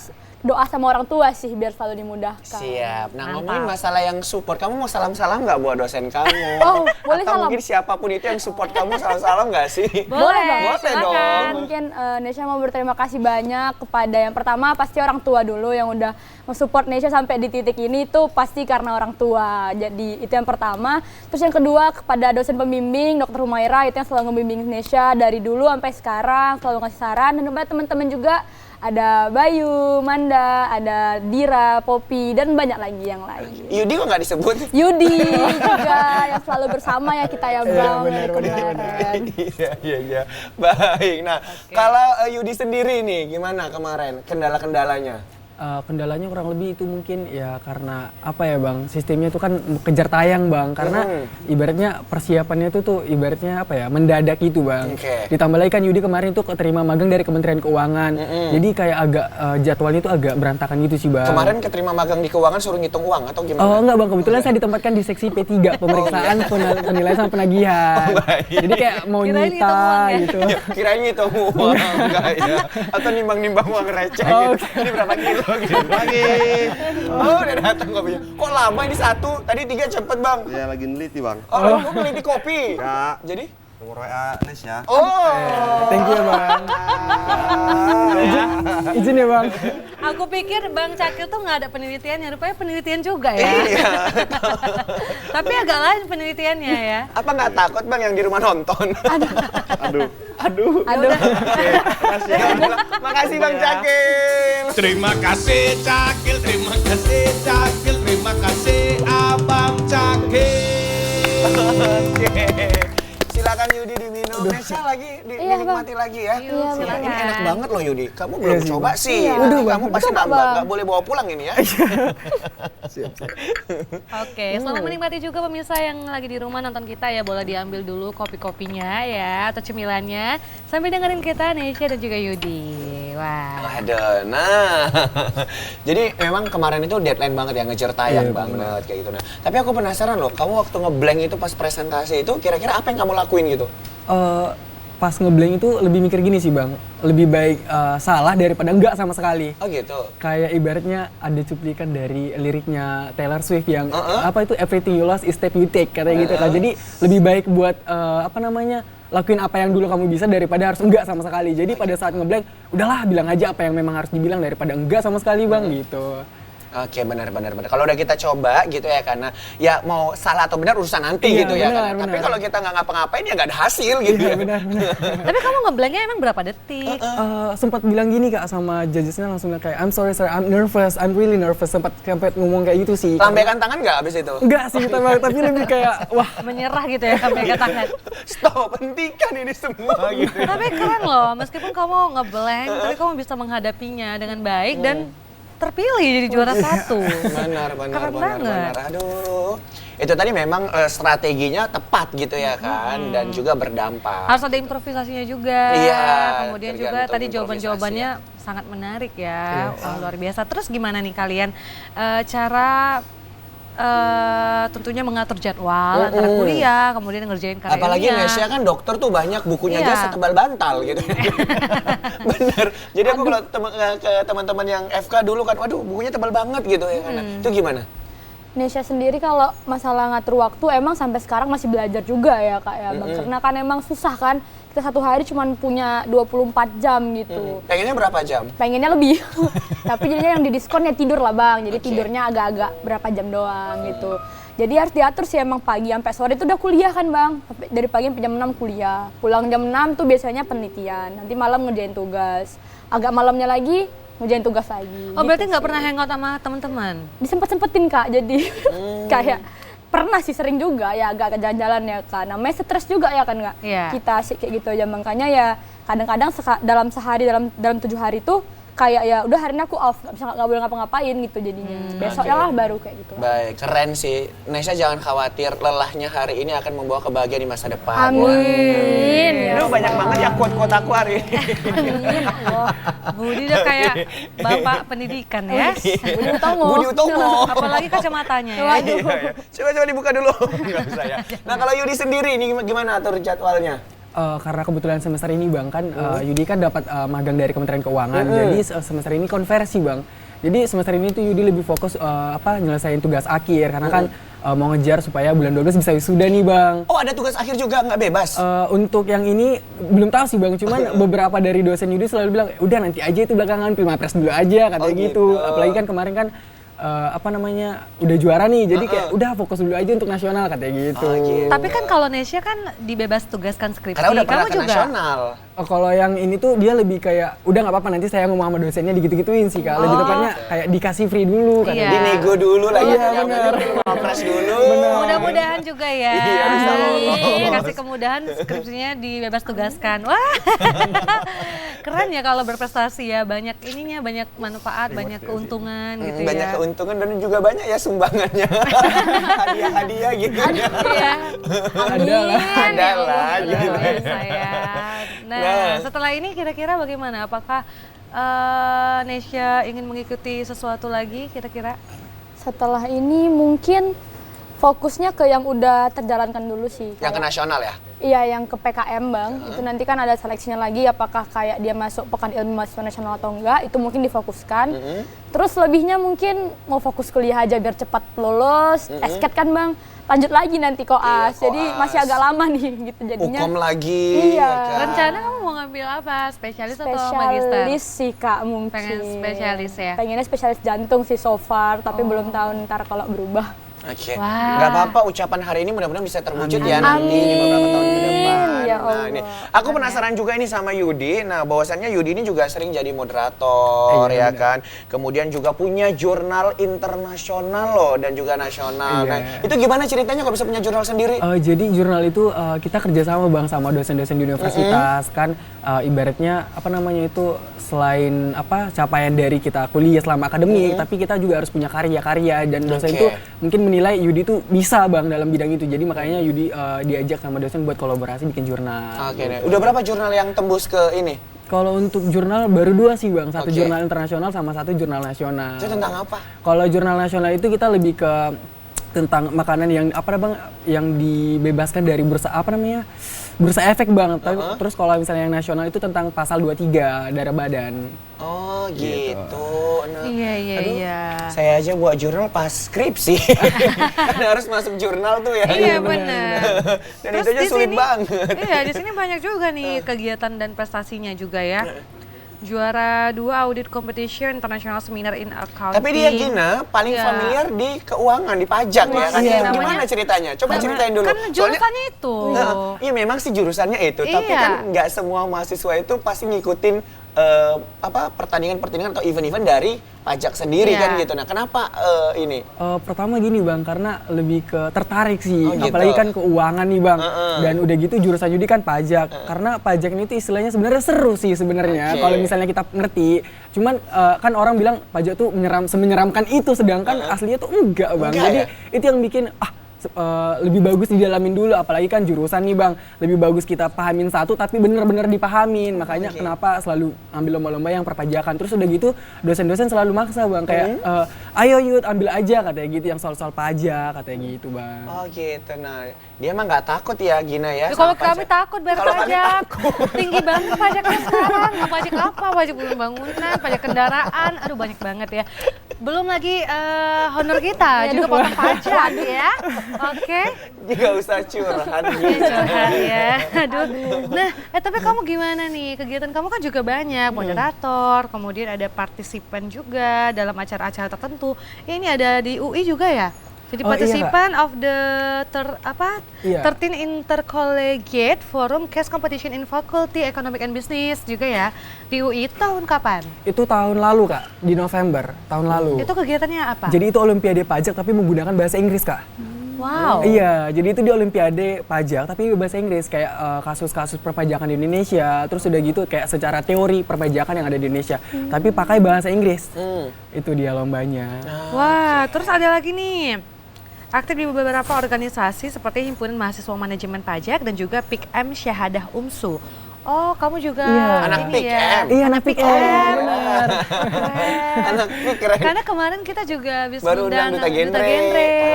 doa sama orang tua sih biar selalu dimudahkan. Siap. Nah, Mantap. ngomongin masalah yang support, kamu mau salam-salam nggak buat dosen kamu? Oh, boleh Atau salam. mungkin siapapun itu yang support kamu salam-salam nggak sih? Boleh, Boleh silakan. dong. Mungkin Nesya mau berterima kasih banyak kepada yang pertama pasti orang tua dulu yang udah mensupport Nesya sampai di titik ini itu pasti karena orang tua. Jadi itu yang pertama. Terus yang kedua kepada dosen pembimbing Dr. Humaira itu yang selalu ngebimbing Nesya dari dulu sampai sekarang, selalu ngasih saran, dan kepada teman-teman juga ada Bayu, Manda, ada Dira, Popi, dan banyak lagi yang lain. Yudi kok nggak disebut? Yudi juga yang selalu bersama ya kita ya Bang dari kemarin. Iya. Baik. Nah, kalau Yudi sendiri nih gimana kemarin kendala-kendalanya? Kendalanya kurang lebih itu mungkin ya karena apa ya Bang, sistemnya itu kan kejar tayang Bang, karena ibaratnya persiapannya itu tuh ibaratnya apa ya, mendadak gitu Bang. Oke. Ditambah lagi kan Yudi kemarin tuh keterima magang dari Kementerian Keuangan, jadi kayak agak jadwalnya itu agak berantakan gitu sih Bang. Kemarin keterima magang di keuangan suruh ngitung uang atau gimana? Oh enggak Bang, kebetulan saya ditempatkan di seksi P3, pemeriksaan penilaian sama penagihan. Jadi kayak mau Kirain nyita ngitung uang ya. gitu. Kirain ngitung uang enggak ya? Atau nimbang-nimbang uang receh Oh, gitu. Ini berapa kilo gitu lagi. Oh, udah datang kopinya. Kok lama ini satu? Tadi 3 cepet, Bang. Ya lagi neliti bang. Oh, lu ngeliti kopi. Enggak. Jadi? Nomor WA Nes ya. Oh. Thank you Bang. Izin ya Bang. Aku pikir Bang Cakil tuh nggak ada penelitiannya, rupanya penelitian juga ya. Iya. Tapi agak lain penelitiannya ya. Apa nggak takut, Bang, yang di rumah nonton? Aduh. Aduh. Makasih, Bang Cakil. Terima kasih Cakil, terima kasih Cakil, terima kasih Abang Cakil. Oke. Silakan Yudi diminum. Nesya lagi dinikmati lagi ya. Iya, Silakan. Ini silakan. enak banget loh Yudi. Kamu belum sih, coba Bang. sih. Iya. Nanti Udah, kamu pasti Coba, nambah. Bang. Nggak boleh bawa pulang ini ya. Oke, selamat menikmati juga pemirsa yang lagi di rumah nonton kita ya. Boleh diambil dulu kopi-kopinya ya, atau cemilannya. Sambil dengerin kita Nesya dan juga Yudi. Wah. Ada. Nah, jadi memang kemarin itu deadline banget ya, ngejar tayang Iya, banget kayak gitu. Nah, tapi aku penasaran loh, kamu waktu ngeblank itu pas presentasi itu kira-kira apa yang kamu lakuin gitu? Pas ngeblank itu lebih mikir gini sih Bang, lebih baik salah daripada enggak sama sekali. Oh gitu. Kayak ibaratnya ada cuplikan dari liriknya Taylor Swift yang apa itu everything you lost is step you take katanya gitu kan. Jadi lebih baik buat lakuin apa yang dulu kamu bisa daripada harus enggak sama sekali. Jadi pada saat ngeblank udahlah bilang aja apa yang memang harus dibilang daripada enggak sama sekali Bang gitu. Oke, benar. Kalau udah kita coba gitu ya, karena ya mau salah atau benar urusan nanti Iya, gitu ya. benar, Kan? Tapi benar. kalau kita nggak ngapa-ngapain ya nggak ada hasil gitu. Iya ya. benar. Tapi kamu ngeblanknya emang berapa detik? Sempat bilang gini Kak sama judgesnya, langsung bilang kayak I'm sorry sir, I'm nervous, I'm really nervous. Sempat sampai ngomong kayak gitu sih. Lambaikan tangan nggak abis itu? Enggak sih, tapi lebih kayak wah. Menyerah gitu ya sampai ke tangan. Stop, hentikan ini semua gitu. Tapi keren loh, meskipun kamu ngeblank, tapi kamu bisa menghadapinya dengan baik dan terpilih jadi juara 1. Benar. Keren banget. Aduh. Itu tadi memang strateginya tepat gitu ya kan, dan juga berdampak. Harus ada improvisasinya juga. Iya, Kemudian juga tergantung tadi improvisasi jawaban-jawabannya sangat menarik ya. Wah, luar biasa. Terus gimana nih kalian cara tentunya mengatur jadwal antara kuliah, kemudian ngerjain karyanya. Apalagi Nesya kan dokter tuh banyak bukunya aja Iya. setebal bantal gitu. Bener. Jadi aku kalau ke teman-teman yang FK dulu kan, waduh bukunya tebal banget gitu ya kan. Itu gimana? Nesya sendiri kalau masalah ngatur waktu emang sampai sekarang masih belajar juga ya Kak ya Bang. Karena kan emang susah kan, kita satu hari cuma punya 24 jam gitu. Pengennya berapa jam? Pengennya lebih, tapi jadinya yang didiskon ya tidur lah Bang, jadi Oke. tidurnya agak-agak berapa jam doang gitu. Jadi harus diatur sih emang pagi sampai sore itu udah kuliah kan Bang, dari pagi sampai jam 6 kuliah, pulang jam 6 tuh biasanya penelitian, nanti malam ngerjain tugas, agak malamnya lagi ngerjain tugas lagi. Oh, berarti gitu nggak sih. pernah hangout sama teman-teman? Disempet-sempetin Kak, jadi kayak pernah sih sering juga ya agak jalan-jalan ya Kak. Namanya stres juga ya kan Kak. Iya. Kita sih kayak gitu aja, makanya ya kadang-kadang dalam sehari dalam 7 hari tuh kayak ya udah hari ini aku off, nggak boleh ngapa-ngapain gitu jadinya. Besoknya lah baru kayak gitu. Baik, keren sih. Nesya jangan khawatir, lelahnya hari ini akan membawa kebahagiaan di masa depan. Amin. Ya Aduh, banyak banget ya quote-quote aku hari ini. Amin. Allah. Budi udah kayak bapak pendidikan ya. Budi Utomo. Budi Utomo. Apalagi kacamatanya ya. Waduh. Iya. Coba dibuka dulu. Nggak usah ya. Nah kalau Yudi sendiri ini gimana atur jadwalnya? Karena kebetulan semester ini Bang kan Yudi kan dapat magang dari Kementerian Keuangan. Jadi semester ini konversi Bang. Jadi semester ini tuh Yudi lebih fokus nyelesain tugas akhir karena kan mau ngejar supaya bulan 12 bisa wisuda nih Bang. Oh ada tugas akhir juga, nggak bebas? Untuk yang ini belum tahu sih Bang, cuman beberapa dari dosen Yudi selalu bilang udah nanti aja itu belakangan, Pilmapres dulu aja katanya gitu. Apalagi kan kemarin kan udah juara nih, jadi kayak udah fokus dulu aja untuk nasional katanya gitu. Tapi kan kalau Nesya kan dibebas tugaskan skripsi. Karena udah pernah Kamu ke juga. nasional. Kalau yang ini tuh dia lebih kayak udah nggak apa-apa nanti saya ngomong sama dosennya digitu-gituin sih Kak. Lebih tepatnya kayak dikasih free dulu katanya. Iya. Dinego dulu lagi. Iya, bener. Pilpres dulu. Mudah-mudahan juga ya. Iya, bisa lolos. Kasih kemudahan skripsinya dibebas tugaskan. Wah. Keren ya kalau berprestasi ya. Banyak ininya, banyak manfaat, banyak keuntungan gitu Banyak ya. keuntungan dan juga banyak ya sumbangannya. Hadiah-hadiah gitu. Iya. Ada lah. Ada lah, gitu. Luar biasa ya. Nah, setelah ini kira-kira bagaimana? Apakah Nesya ingin mengikuti sesuatu lagi kira-kira? Setelah ini mungkin fokusnya ke yang udah terjalankan dulu sih. Yang ke nasional ya? Iya, yang ke PKM Bang. Itu nanti kan ada seleksinya lagi, apakah kayak dia masuk Pekan Ilmu Mahasiswa Nasional atau enggak, itu mungkin difokuskan. Terus lebihnya mungkin mau fokus kuliah aja biar cepat lulus. SKED kan Bang, lanjut lagi nanti koas. Iya, Jadi koas. masih agak lama nih gitu jadinya. Hukum lagi. Iya. ya kan? Rencana kamu mau ngambil apa? Spesialis atau magister? Spesialis sih Kak mungkin. Pengen spesialis ya? Pengennya spesialis jantung sih so far, tapi belum tahu ntar kalau berubah. Oke, Wah. nggak apa-apa ucapan hari ini mudah-mudahan bisa terwujud ya nanti di beberapa tahun ke depan. Ya Nah, Allah. ini aku penasaran juga ini sama Yudi. Nah, bahwasannya Yudi ini juga sering jadi moderator Iya, ya kan. Kemudian juga punya jurnal internasional loh dan juga nasional. Iya. Nah, itu gimana ceritanya kok bisa punya jurnal sendiri? Jadi jurnal itu kita kerjasama Bang sama dosen-dosen di universitas kan ibaratnya itu selain capaian dari kita kuliah selama akademik, tapi kita juga harus punya karya-karya dan dosen Oke. itu mungkin menilai Yudi tuh bisa Bang dalam bidang itu. Jadi makanya Yudi diajak sama dosen buat kolaborasi bikin jurnal. Oke deh. Udah berapa jurnal yang tembus ke ini? Kalau untuk jurnal baru 2 sih Bang, satu Oke. jurnal internasional sama satu jurnal nasional. Itu tentang apa? Kalau jurnal nasional itu kita lebih ke tentang makanan yang Bang yang dibebaskan dari bursa bursa efek Bang. Terus kalau misalnya yang nasional itu tentang pasal 23 darah badan. Oh gitu. Nah, Iya. saya aja buat jurnal pas skripsi. Kan harus masuk jurnal tuh ya. Iya benar. Dan itu aja sulit banget. Iya, di sini banyak juga nih kegiatan dan prestasinya juga ya. Juara 2 Audit Competition International Seminar in Accounting. Tapi dia Gina paling Iya. familiar di keuangan, di pajak ya kan. Iya. Gimana Namanya- ceritanya? Coba ceritain dulu. Kan jurusannya itu. Iya memang sih jurusannya itu, tapi Iya. kan nggak semua mahasiswa itu pasti ngikutin pertandingan-pertandingan atau event-event dari pajak sendiri Iya. kan gitu. Nah kenapa ini? Pertama gini bang, karena lebih ke tertarik sih, Oh, gitu. apalagi kan keuangan nih bang, dan udah gitu jurusan Yudi kan pajak, karena pajak ini tuh istilahnya sebenarnya seru sih sebenarnya, Oke. kalau misalnya kita ngerti, cuman kan orang bilang pajak tuh menyeramkan itu, sedangkan aslinya tuh enggak bang, Enggak jadi ya? itu yang bikin lebih bagus didalamin dulu, apalagi kan jurusan nih bang, lebih bagus kita pahamin satu tapi bener-bener dipahamin, makanya kenapa selalu ambil lomba-lomba yang perpajakan. Terus udah gitu dosen-dosen selalu maksa bang, kayak ayo Yud ambil aja katanya gitu, yang soal-soal pajak katanya gitu bang. Oh gitu. Nah dia emang nggak takut ya Gina ya? Ya, kalau sama kami pajak? takut bayar Kalau kami pajak. Tinggi banget pajaknya sekarang. Mau pajak apa? Pajak bangunan, pajak kendaraan. Aduh banyak banget ya. Belum lagi honor kita juga potong pajak ya. Oke. Nggak usah curhat Iya, gitu. curhat ya. Aduh. Nah, tapi kamu gimana nih? Kegiatan kamu kan juga banyak, moderator, kemudian ada partisipan juga dalam acara-acara tertentu. Ini ada di UI juga ya? Jadi Oh, iya, partisipan of the Iya. 13 Intercollegiate Forum Case Competition in Faculty Economic and Business juga ya. Di UI tahun kapan? Itu tahun lalu kak, di November tahun lalu. Itu kegiatannya apa? Jadi itu Olimpiade pajak tapi menggunakan bahasa Inggris kak. Wow. Iya, jadi itu di Olimpiade pajak tapi bahasa Inggris, kayak kasus-kasus perpajakan di Indonesia, terus udah gitu kayak secara teori perpajakan yang ada di Indonesia, tapi pakai bahasa Inggris. Itu dia lombanya. Wah, terus ada lagi nih. Aktif di beberapa organisasi seperti Himpunan Mahasiswa Manajemen Pajak dan juga PIKM Syahadah UMSU. Oh, kamu juga Iya. Anak ini PIKM. ya? Iya, anak PIKM. Benar. Anak keren. Karena kemarin kita juga habis Baru undang Duta Genre.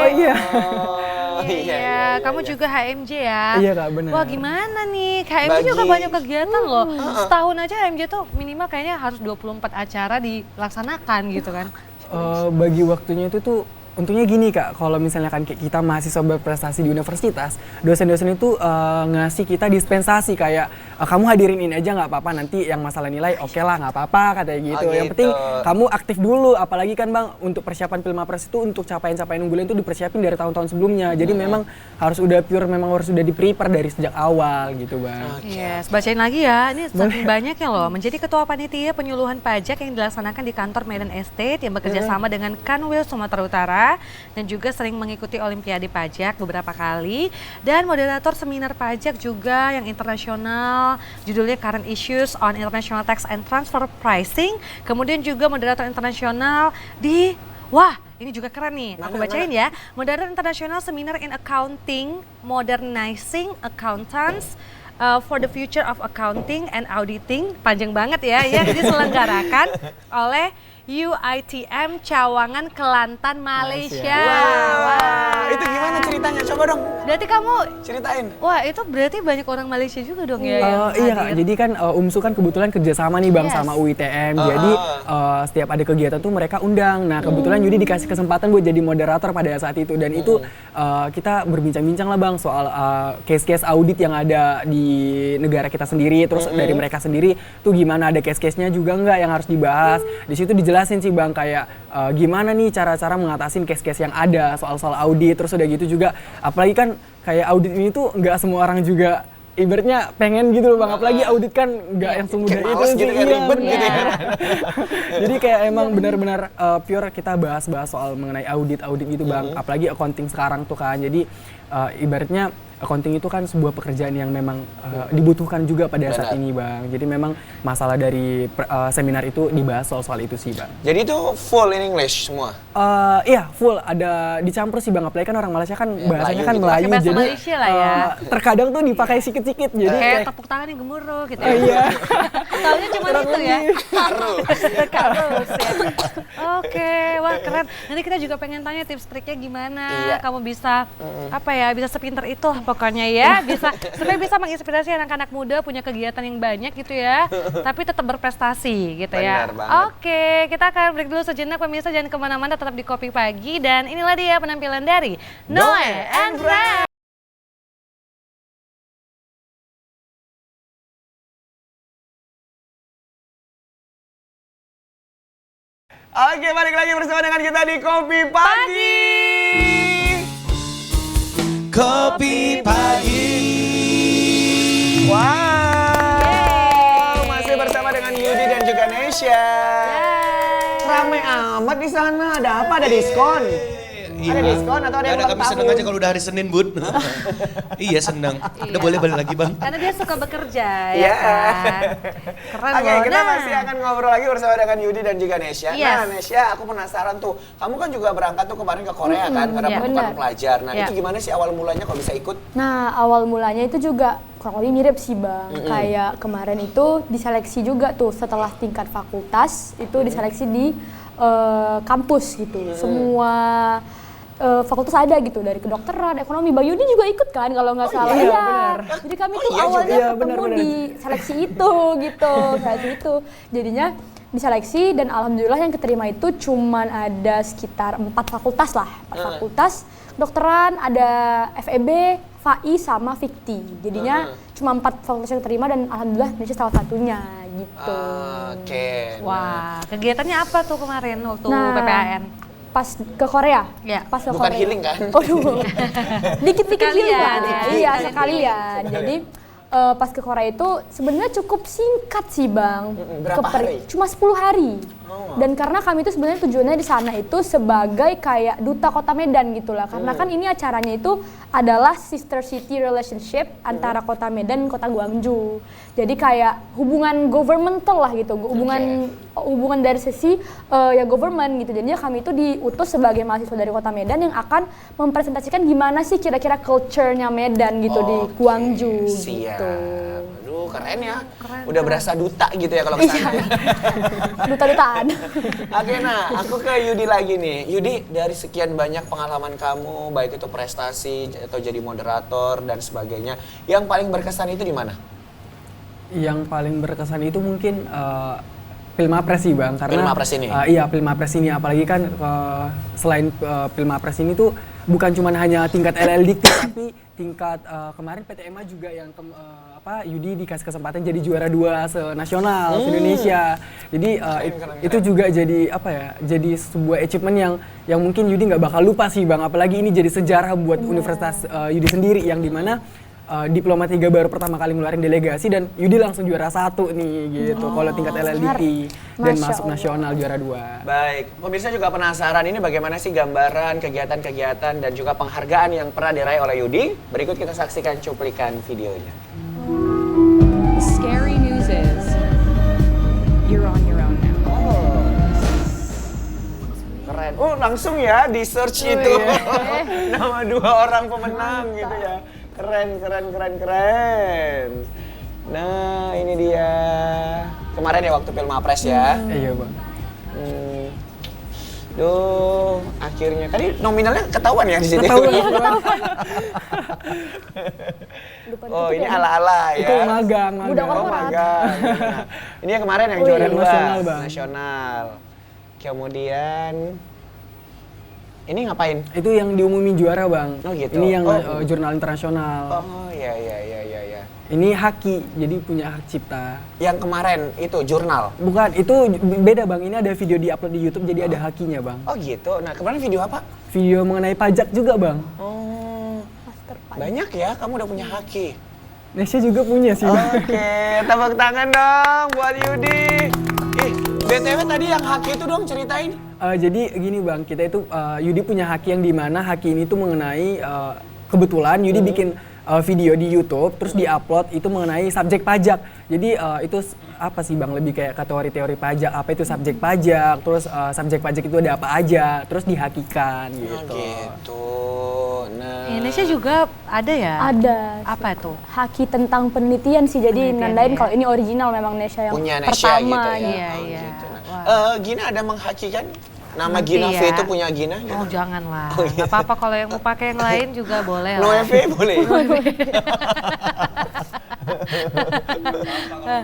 Oh iya. Oh, Iya, kamu juga HMJ ya? Iya, Kak, benar. Wah, gimana nih? HMJ juga Bagi- banyak kegiatan loh. Setahun aja HMJ tuh minimal kayaknya harus 24 acara dilaksanakan gitu kan. Bagi waktunya itu tuh untungnya gini kak, kalau misalnya kan kayak kita mahasiswa berprestasi di universitas, dosen-dosen itu ngasih kita dispensasi kayak kamu hadirin ini aja nggak apa-apa, nanti yang masalah nilai oke lah nggak apa-apa katanya gitu. Oh, Yang gitu. penting kamu aktif dulu, apalagi kan bang untuk persiapan Pilmapres itu untuk capaian-capaian unggulan itu dipersiapin dari tahun-tahun sebelumnya. Jadi memang harus udah pure, memang harus udah di-prepare dari sejak awal gitu bang. Yes, bacain lagi ya. Ini saking banyaknya loh. Menjadi ketua panitia penyuluhan pajak yang dilaksanakan di kantor Medan Estate yang bekerja sama dengan Kanwil Sumatera Utara dan juga sering mengikuti Olimpiade Pajak beberapa kali dan moderator seminar pajak juga yang internasional, judulnya Current Issues on International Tax and Transfer Pricing. Kemudian juga moderator internasional di ini juga keren nih, aku bacain ya. Moderator internasional Seminar in Accounting, Modernizing Accountants for the Future of Accounting and Auditing, panjang banget ya, yang diselenggarakan oleh UITM Cawangan Kelantan, Malaysia. Wah, itu gimana ceritanya? Coba dong Berarti kamu, ceritain. wah itu berarti banyak orang Malaysia juga dong ya? yang Iya kak, hadir? jadi kan UMSU kan kebetulan kerjasama nih bang Yes. sama UITM, jadi setiap ada kegiatan tuh mereka undang. Nah kebetulan Yudi dikasih kesempatan buat jadi moderator pada saat itu, dan itu kita berbincang-bincang lah bang soal case-case audit yang ada di negara kita sendiri, terus dari mereka sendiri tuh gimana, ada case-case-nya juga nggak yang harus dibahas. Di situ dijelasin sih bang kayak gimana nih cara-cara mengatasin case-case yang ada soal-soal audit, terus udah gitu juga apalagi kan kayak audit ini tuh nggak semua orang juga ibaratnya pengen gitu loh bang, apalagi audit kan nggak yang semudah Kayak itu males sih. gitu, kayak Iya, ribet gitu ya. benar. Jadi kayak emang benar-benar pure kita bahas-bahas soal mengenai audit gitu bang, apalagi accounting sekarang tuh kan. Jadi ibaratnya accounting itu kan sebuah pekerjaan yang memang dibutuhkan juga pada saat Benar. ini bang. Jadi memang masalah dari seminar itu dibahas soal itu sih bang. Jadi itu full in English semua. Iya full, ada dicampur sih bang, apalagi kan orang Malaysia kan bahasanya Melayu kan gitu. Melayu, Pakai bahasa jadi Malaysia lah ya. terkadang tuh dipakai sikit-sikit, jadi Kayak kayak tepuk tangan yang gemuruh gitu oh, ya. iya. Taunya cuma itu ya. Harus. Harus ya. Oke, wah keren. Nanti kita juga pengen tanya tips triknya gimana Iya. kamu bisa apa ya, bisa sepinter itu lah pokoknya ya, bisa supaya bisa menginspirasi anak-anak muda punya kegiatan yang banyak gitu ya, tapi tetap berprestasi gitu ya. Benar banget. Oke, kita akan break dulu sejenak pemirsa, jangan kemana-mana, tetap di Kopi Pagi dan inilah dia penampilan dari Noe and Friends. Oke, balik lagi bersama dengan kita di Kopi Pagi. Kopi Pagi. Wow, masih bersama dengan Yudi dan juga Nesya. Rame amat di sana. Ada apa? Ada diskon? Ada diskon atau ada yang ulang kami seneng tahun? aja kalau udah hari Senin, Bud. Iya, seneng. Udah boleh balik lagi, Bang. Karena dia suka bekerja, Iya. ya kan? Keren Oke, loh. kita Nah. masih akan ngobrol lagi bersama dengan Yudi dan juga Nesya. Yes. Nah, Nesya, aku penasaran tuh. Kamu kan juga berangkat tuh kemarin ke Korea kan, karena iya. menemukan Benar. pelajar. Nah, Iya. itu gimana sih awal mulanya kok bisa ikut? Nah, awal mulanya itu juga kurang lebih mirip sih Bang. Kayak kemarin itu diseleksi juga tuh setelah tingkat fakultas, itu diseleksi di kampus gitu. Semua fakultas ada gitu, dari kedokteran, ekonomi. Bang Yudi juga ikut kan kalau nggak salah. iya, Iya. benar. Jadi kami Oh, tuh iya awalnya juga. Iya, ketemu benar. di seleksi itu gitu, seleksi itu. Jadinya diseleksi dan alhamdulillah yang keterima itu cuman ada sekitar 4 fakultas lah. 4 fakultas, kedokteran, ada FEB, FAI sama Fikti. Jadinya cuma 4 fakultas yang terima dan alhamdulillah Indonesia salah satunya gitu. Oke. Wah, kegiatannya apa tuh kemarin waktu Nah, PPAN? Pas ke Korea. Iya. Pas ke Bukan Korea. healing kan? Waduh. Dikit-dikit Sekalian, healing lah. ya. Iya, Sekalian sekalian. Jadi pas ke Korea itu sebenarnya cukup singkat sih, Bang. Berapa hari? Cuma 10 hari. Dan karena kami itu sebenarnya tujuannya di sana itu sebagai kayak duta Kota Medan gitu lah. Karena kan ini acaranya itu adalah sister city relationship antara Kota Medan dan Kota Gwangju. Jadi kayak hubungan governmental lah gitu, hubungan dari sisi ya government gitu. Jadinya kami itu diutus sebagai mahasiswa dari Kota Medan yang akan mempresentasikan gimana sih kira-kira culture-nya Medan gitu di Gwangju Siap. gitu. Aduh, keren ya. Udah berasa duta gitu ya kalau kesana. Duta-dutaan. Oke, nah aku ke Yudi lagi nih. Yudi, dari sekian banyak pengalaman kamu, baik itu prestasi atau jadi moderator dan sebagainya, yang paling berkesan itu di mana? Yang paling berkesan itu mungkin Pilmapres sih Bang, karena Pilmapres ini? Iya, Pilmapres ini, apalagi kan selain Pilmapres ini tuh bukan cuma hanya tingkat LLDikti tapi tingkat kemarin PTMA juga yang Yudi dikasih kesempatan jadi juara 2 se-nasional se-Indonesia. Jadi itu juga jadi jadi sebuah achievement yang mungkin Yudi nggak bakal lupa sih Bang, apalagi ini jadi sejarah buat Universitas Yudi sendiri yang dimana Diploma 3 baru pertama kali ngeluarin delegasi dan Yudi langsung juara 1 nih gitu. Kalau tingkat LLDikti dan Masya masuk Allah. nasional juara 2. Baik, pemirsa juga penasaran ini bagaimana sih gambaran, kegiatan-kegiatan dan juga penghargaan yang pernah diraih oleh Yudi? Berikut kita saksikan cuplikan videonya. The scary news is you're on your own now. Oh, keren. Oh, langsung ya di search itu nama 2 orang pemenang gitu ya. Keren. Nah, ini dia. Kemarin ya waktu Pilmapres ya. Iya Bang. Duh, akhirnya tadi nominalnya ketahuan ya di sini. Oh, ini ala-ala ya. Itu magang. Budak Oh, korporat. magang. Nah, ini yang kemarin yang Oh, juara iya, 2 nasional, Bang. nasional. Kemudian ini ngapain? Itu yang diumumin juara Bang. Oh, gitu. Ini yang Oh. jurnal internasional. Oh, iya. Ini haki, jadi punya hak cipta. Yang kemarin itu jurnal. Bukan, itu beda Bang. Ini ada video di-upload di YouTube jadi ada hakinya Bang. Oh, gitu. Nah, kemarin video apa? Video mengenai pajak juga Bang. Oh. Banyak ya, kamu udah punya haki. Nesya juga punya sih Bang. Oke, tepuk tangan dong buat Yudi. BTW tadi yang haki itu dong ceritain. Jadi gini Bang, kita itu Yudi punya haki yang dimana haki ini tuh mengenai kebetulan Yudi bikin video di YouTube terus diupload itu mengenai subjek pajak. Jadi itu apa sih Bang, lebih kayak teori-teori pajak, apa itu subjek pajak, terus subjek pajak itu ada apa aja, terus dihakikan gitu. Oh, gitu. Nah, Indonesia juga ada ya? Ada. Apa itu? Haki tentang penelitian sih, jadi Penelitian, nandain ya. kalau ini original memang Nesya yang punya Nesya pertama gitu ya. Iya, Oh, iya. gitu. Nah, Wah. Gina ada menghakikan? Nama Nanti Gina V ya. itu punya Gina? Oh jangan lah, Oh, iya. nggak apa-apa kalau yang mau pakai yang lain juga boleh No lah. EV boleh? Kalau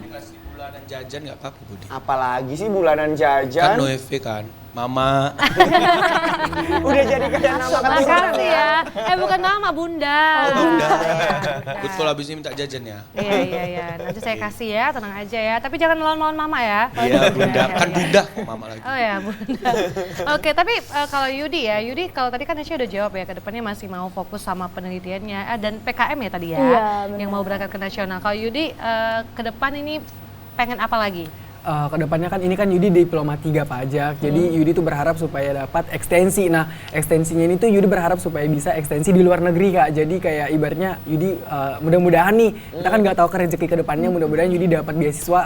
dikasih bulanan jajan nggak apa-apa, Budi. Apalagi sih bulanan Kan jajan? no EV kan. Mama. Udah jadi kayak nama keturunan Makasih ya. Bukan mama, bunda. Bunda. Betul habis ini minta jajan ya. Iya. Nanti saya kasih ya, tenang aja ya. Tapi jangan melawan-lawan mama ya. Iya bunda, kan bunda kok mama lagi. Oh ya, bunda. Oke, tapi kalau Yudi ya, Yudi kalau tadi kan Nesya udah jawab ya, kedepannya masih mau fokus sama penelitiannya dan PKM ya tadi ya, Iya, benar. yang mau berangkat ke nasional. Kalau Yudi ke depan ini pengen apa lagi? Kedepannya kan ini kan Yudi diploma 3 pajak, jadi Yudi tuh berharap supaya dapat ekstensi. Nah ekstensinya ini tuh Yudi berharap supaya bisa ekstensi di luar negeri kak. Jadi kayak ibaratnya Yudi mudah-mudahan nih, kita kan nggak tahu ke rezeki kedepannya, mudah-mudahan Yudi dapat beasiswa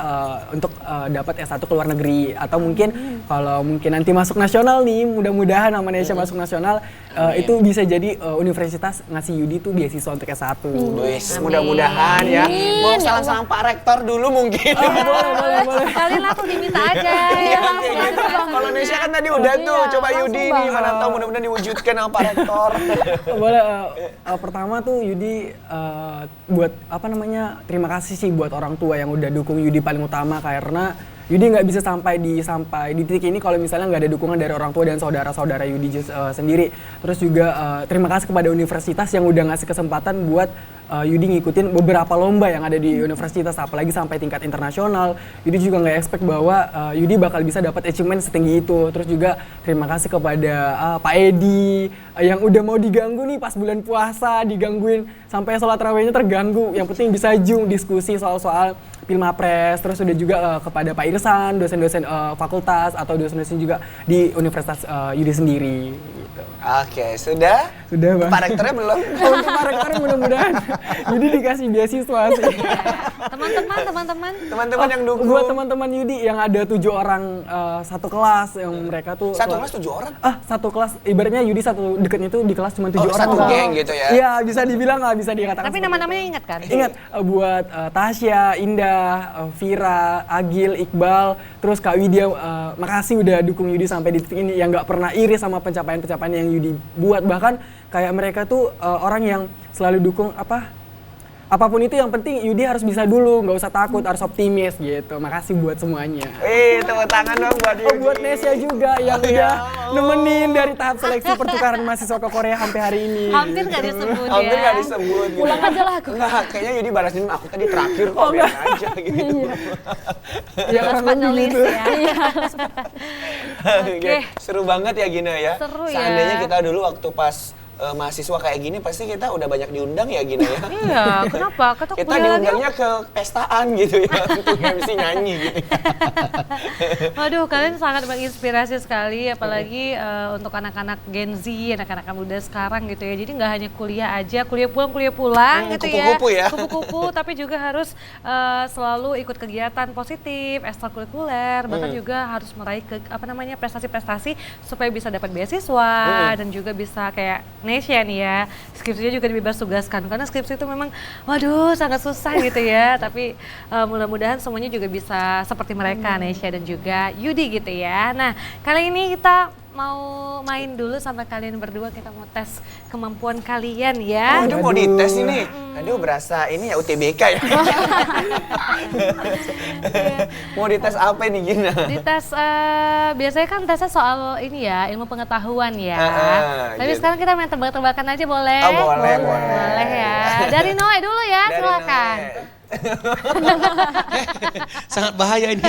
untuk dapat S1 ke luar negeri. Atau mungkin kalau mungkin nanti masuk nasional nih, mudah-mudahan sama Nesya masuk nasional, itu bisa jadi universitas ngasih Yudi tuh beasiswa untuk S1. Wis, mudah-mudahan ya. Mau salam-salam Pak Rektor dulu mungkin. Boleh. Kalian langsung diminta aja Iya, ya. kayak gitu. Kalau Nesya kan tadi udah tuh, coba Yudi nih, mana tahu mudah-mudahan diwujudkan sama Pak Rektor. Boleh, pertama tuh Yudi buat apa namanya, terima kasih sih buat orang tua yang udah dukung Yudi paling utama, karena Yudi nggak bisa sampai di titik ini kalau misalnya nggak ada dukungan dari orang tua dan saudara-saudara Yudi sendiri. Terus juga terima kasih kepada universitas yang udah ngasih kesempatan buat Yudi ngikutin beberapa lomba yang ada di universitas, apalagi sampai tingkat internasional. Yudi juga nggak expect bahwa Yudi bakal bisa dapat achievement setinggi itu. Terus juga terima kasih kepada Pak Edi yang udah mau diganggu nih pas bulan puasa, digangguin sampai sholat rawehnya terganggu. Yang penting bisa Zoom diskusi soal-soal Pilmapres. Terus udah juga kepada Pak Irsan, dosen-dosen fakultas atau dosen-dosen juga di Universitas Yudi sendiri. Gitu. Oke, sudah? Sudah bang. Pak Rektornya belum? Untuk Pak Rektornya mudah-mudahan Yudi dikasih beasiswa sih. Teman-teman yang dukung. Buat teman-teman Yudi yang ada 7 orang satu kelas yang mereka tuh Satu kelas 7 orang? satu kelas, ibaratnya Yudi satu deketnya tuh di kelas cuma 7 orang. Satu Bang. geng gitu ya? Iya, bisa dibilang lah, bisa dikatakan. Tapi seperti nama-namanya itu. ingat kan? Ingat, buat Tasya, Indah, Vira, Agil, Iqbal, terus Kak Widya, makasih udah dukung Yudi sampai di titik ini, yang nggak pernah iri sama pencapaian-pencapaian yang Yudi buat. Bahkan kayak mereka tuh orang yang selalu dukung apapun itu, yang penting Yudi harus bisa dulu, nggak usah takut, harus optimis gitu. Makasih buat semuanya. Tepuk tangan dong buat Yudi. Buat Nesya juga yang udah nemenin dari tahap seleksi pertukaran mahasiswa ke Korea sampai hari ini. Hampir nggak disebut ya. Hampir nggak disebut. Gitu. Pulang aja lah aku. Nggak, kayaknya Yudi balasin aku tadi terakhir kok, biar aja gitu. Ya Pas kurang lebih penulis gitu. ya. Oke. Seru banget ya Gina ya. Seru ya. Seandainya kita dulu waktu pas mahasiswa kayak gini, pasti kita udah banyak diundang ya Gina ya. Iya, kenapa? Kita kuliah lagi diundangnya ke pestaan gitu ya, untuk MC nyanyi gitu. Waduh, kalian sangat menginspirasi sekali, apalagi untuk anak-anak Gen Z, anak-anak muda sekarang gitu ya. Jadi nggak hanya kuliah aja, kuliah pulang gitu ya. Kupu-kupu ya. Kupu-kupu, tapi juga harus selalu ikut kegiatan positif, ekstrakurikuler, bahkan juga harus meraih prestasi-prestasi supaya bisa dapat beasiswa dan juga bisa kayak Nesya nih ya, skripsinya juga dibebas tugaskan karena skripsi itu memang waduh sangat susah gitu ya, tapi mudah-mudahan semuanya juga bisa seperti mereka, Nesya dan juga Yudi gitu ya. Nah, kali ini kita mau main dulu sama kalian berdua, kita mau tes kemampuan kalian ya. Aduh, mau dites ini. Aduh, berasa ini ya UTBK ya. Mau dites apa ini Gina? Dites biasanya kan tesnya soal ini ya, ilmu pengetahuan ya. Tapi gitu. sekarang kita main tebak-tebakan aja boleh? Oh, boleh. Boleh ya. Dari Noe dulu ya, Dari silakan. Noe. Sangat bahaya ini.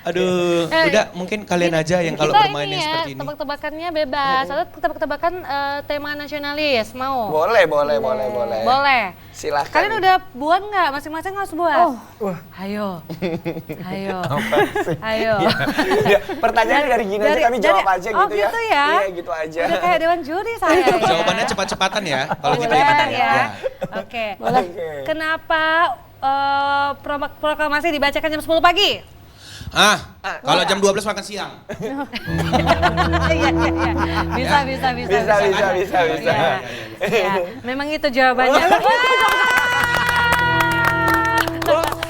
Aduh, udah mungkin kalian aja yang kalau Kita bermain ini yang ya, seperti ini. tebak-tebakan bebas. Atau tebak-tebakan tema nasionalis, mau? Boleh. Boleh. Silahkan. Kalian udah buat nggak? Masing-masing harus buat. Wah. Ayo. Ya, pertanyaannya dari Gina aja, kami jawab aja oh, gitu ya. gitu ya? Iya, gitu aja. Udah kayak dewan juri saya ya. Jawabannya cepat-cepatan ya, kalau gitu Boleh ya. ya. Oke. Kenapa proklamasi dibacakan jam 10 pagi? Kalau jam 12 makan siang. Iya. Bisa. Bisa. Iya. Memang itu jawabannya.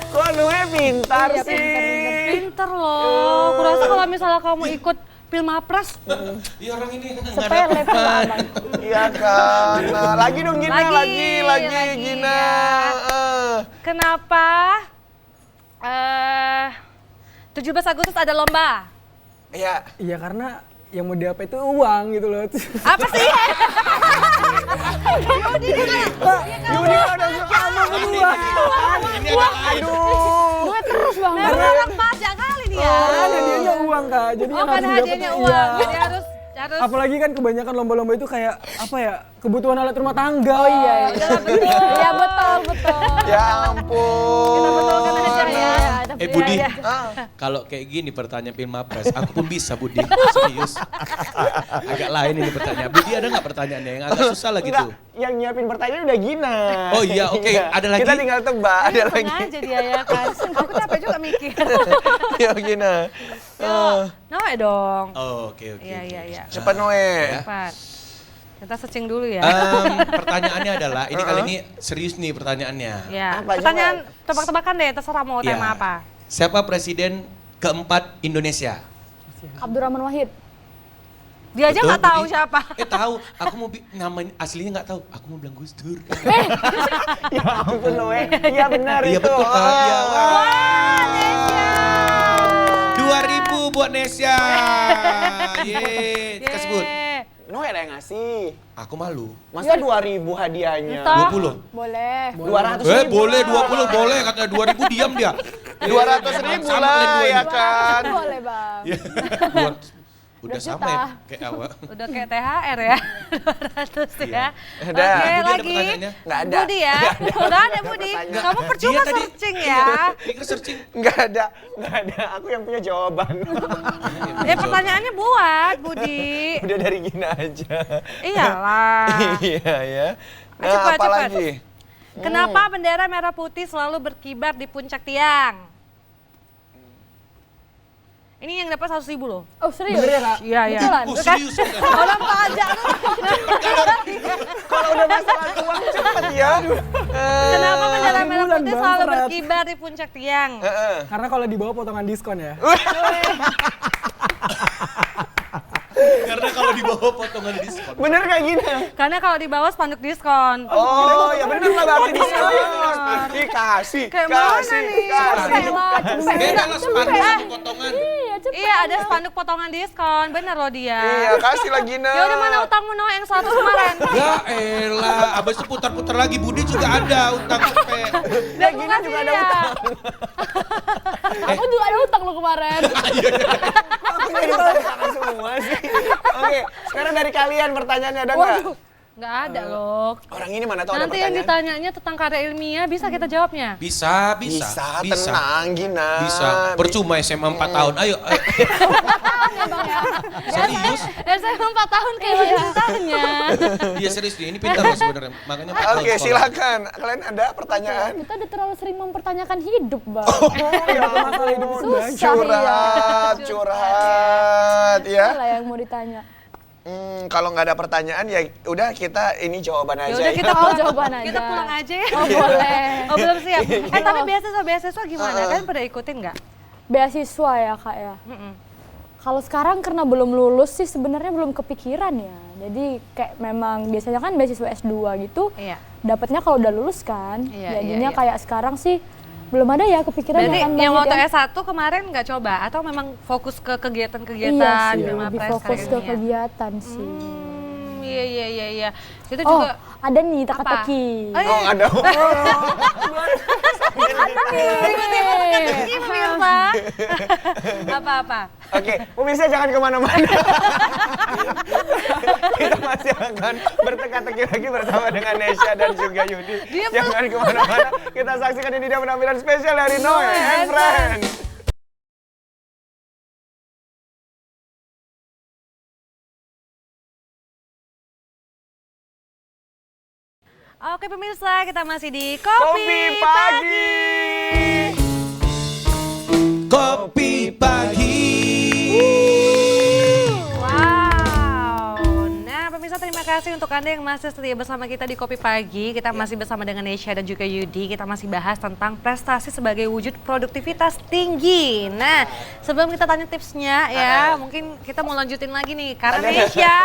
Kok Noe pintar sih? Pinter loh. Kurasa kalau misalnya kamu ikut Pilmapres, Iya orang ini Sepele pulang. Iya kan. Nah, lagi dong Gina, lagi Gina. ya. Kenapa 17 Agustus ada lomba? Iya. Iya karena yang mau diapa itu uang gitu loh. Apa sih? Yudi ada sama berdua. Ini agak lain. Gue terus bang. Memang orang pajak kali dia. Kan hadiahnya uang Kak, jadi Oh yang kan harus didapat hadiahnya iya. uang, jadi harus Apalagi kan kebanyakan lomba-lomba itu kayak apa ya, kebutuhan alat rumah tangga. Oh iya, iya betul. Ya ampun. kita betulkan aja ya. Budi, Iya. kalau kayak gini pertanyaan Pilmapres, aku pun bisa Budi, serius. Agak lain ini pertanyaan. Budi ada nggak pertanyaannya yang agak susah lah gitu? Enggak, yang nyiapin pertanyaan udah Gina. Oh iya, oke. Iya. Ada lagi? Kita tinggal tebak, ada lagi. Sengaja dia ya kan. Aku capek juga mikir. Yo Gina. Noe dong. Oh, oke. Iya. Cepat Noe. Cepat. Kita searching dulu ya. Pertanyaannya adalah, ini kali ini serius nih pertanyaannya. Ya. Apa, Pertanyaan tebak-tebakan deh, terserah mau Ya. tema apa. Siapa presiden keempat Indonesia? Abdurrahman Wahid. Dia aja Betul, nggak tahu Budi? siapa. Tahu. Aku mau namanya aslinya nggak tahu. Aku mau bilang Gus Dur. Ya ampun Noe. Iya benar Iya itu. betul Kak. Iya. Wah, Nesya. 2000 buat Nesya. Yeay. Kita sebut. Noe ada yang ngasih. Aku malu. Masa 2000 hadiahnya? Entah. 20. Boleh. 200 ribu. Boleh 20 boleh katanya 2000 diam dia. 200 ribu Sama lah kalian dua ya ini. kan. Boleh bang. Udah sama juta. ya kayak awal. Udah kayak THR ya. 200 ya. Udah. Oke, Budi ada lagi. pertanyaannya? Nggak ada. Budi ya. Udah ada Budi. Kamu percuma Dia tadi- searching ya. Pikir searching. Nggak ada. Aku yang punya jawaban. Pertanyaannya buat Budi. Udah dari Gina aja. Iyalah. Iya ya. Nah, Cepat, apa cepat. lagi? Kenapa bendera merah putih selalu berkibar di puncak tiang? Ini yang dapat 100.000 loh. Oh serius? Bener ya Kak? Iya, iya. Betulan. Serius kan? Orang pajak. Kalau udah masalah uang cepet ya. Kenapa bendera merah Bulan putih Bang, selalu berat. berkibar di puncak tiang? Karena kalau di bawah potongan diskon ya. Karena kalau di bawah potongan diskon. Bener kayak Gina. Karena kalau di bawah spanduk diskon. Oh, ya bener lah berarti dikasih. Kayak mana nih? Beda lah spanduk potongan. Iya cepet. Iya, ada spanduk potongan diskon. Bener loh dia. Iya, kasih lah Gina. Ya udah, mana utangmu no yang 100 kemarin? Ya elah, abis itu putar-putar lagi. Budi juga ada utang cepet. Ya Gina juga ada utang. Aku juga ada utang lo kemarin. Aku jadi tangan semua sih. Oke, sekarang dari kalian pertanyaannya ada nggak? Nggak ada loh. Orang ini mana tahu ada Nanti yang pertanyaan? ditanyanya tentang karya ilmiah bisa kita jawabnya. Bisa. Tenang Gina. Bisa. Percuma SMA 4 tahun. Ayo. Serius? Saya 4 tahun kayak ditanya. Iya serius nih. Ini pintar loh sebenarnya. Makanya 4 tahun Oke, sekolah. silakan. Kalian ada pertanyaan? Kita udah terlalu sering mempertanyakan hidup bang. Masalah hidup itu Susah Curhat ya. Lah yang mau ditanya. Kalau nggak ada pertanyaan ya udah kita ini jawaban Ya aja. udah kita Oh, jawaban aja. Kita pulang aja ya. Oh boleh. Oh belum siap. Tapi beasiswa gimana? Kan pada ikutin nggak? Beasiswa ya kak ya. Kalau sekarang karena belum lulus sih sebenarnya belum kepikiran ya. Jadi kayak memang biasanya kan beasiswa S2 gitu. Iya. Dapatnya kalau udah lulus kan. Iya, Jadinya iya. kayak sekarang sih belum ada ya kepikiran Berarti kan yang banget waktu ya. S1 kemarin nggak coba? Atau memang fokus ke kegiatan-kegiatan? Iya sih, Bima lebih Press fokus kayak ke gini ya? kegiatan sih. Iya. Itu Oh, juga ada nih apa? teka-teki. Oh, iya. Oh, ada. Teka-teki pemirsa. Apa-apa? Oke, pemirsa jangan kemana-mana. Kita masih akan berteka-teki lagi bersama dengan Nesya dan juga Yudi. Jangan kemana-mana. Kita saksikan ini dia penampilan spesial dari Noe and Friends. Oke pemirsa, kita masih di Kopi Kopi Pagi. Kopi pagi. Wow. Nah pemirsa, terima kasih untuk Anda yang masih setia bersama kita di Kopi Pagi. Kita masih bersama dengan Nesya dan juga Yudi. Kita masih bahas tentang prestasi sebagai wujud produktivitas tinggi. Nah, sebelum kita tanya tipsnya ya, mungkin kita mau lanjutin lagi nih. Karena Nesya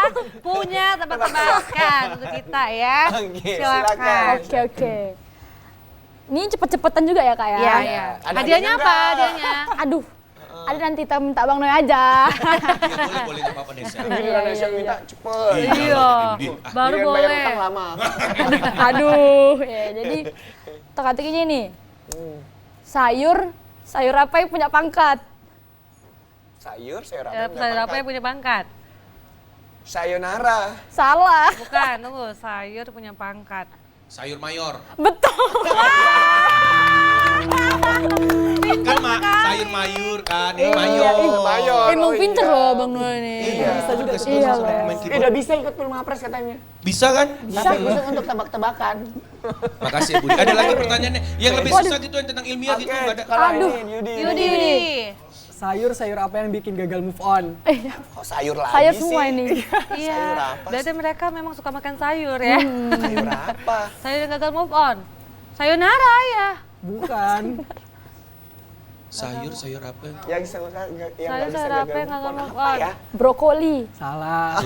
punya tebak-tebakan untuk kita ya. Oke, Silakan. silakan. Oke. Ini cepet-cepetan juga ya kak ya? Iya. Ada Hadiahnya apa? nggak? Hadiahnya? Aduh, Ada nanti kita minta Bang Noy aja. Iya boleh nggak apa-apa Nesya. Giliran Nesya minta cepet. Iya, baru Giliran bayar boleh. utang lama. Aduh, ya jadi teka-tekinya nih. Sayur apa yang punya pangkat? Sayur Sayur apa yang punya pangkat? Sayonara. Salah. Bukan, tunggu, sayur punya pangkat. Sayur mayor. Betul. Kan sayur mayur kan, ini Iya, mayor. Mayor. Emang Oh, pinter iya. loh Bang Noy nih. Iya, bisa juga sih. Iya, Bisa loh. main keyboard. Udah bisa ikut film Apres katanya. Bisa kan? Tapi khusus untuk tebak-tebakan. Makasih Budi. Ada lagi pertanyaannya yang lebih susah gitu yang tentang ilmiah gitu nggak ada. Kalau Aduh. ini Yudi. Yudi. Sayur apa yang bikin gagal move on? Kok sayur lagi Sayur sih? semua ini. Sayur Iya, apa berarti mereka memang suka makan sayur ya. Sayur apa? Sayur yang gagal move on. Sayonara ya. Bukan. Sayur apa? Yang nggak bisa Sayur apa yang gagal move apa on? ya? Brokoli. Salah.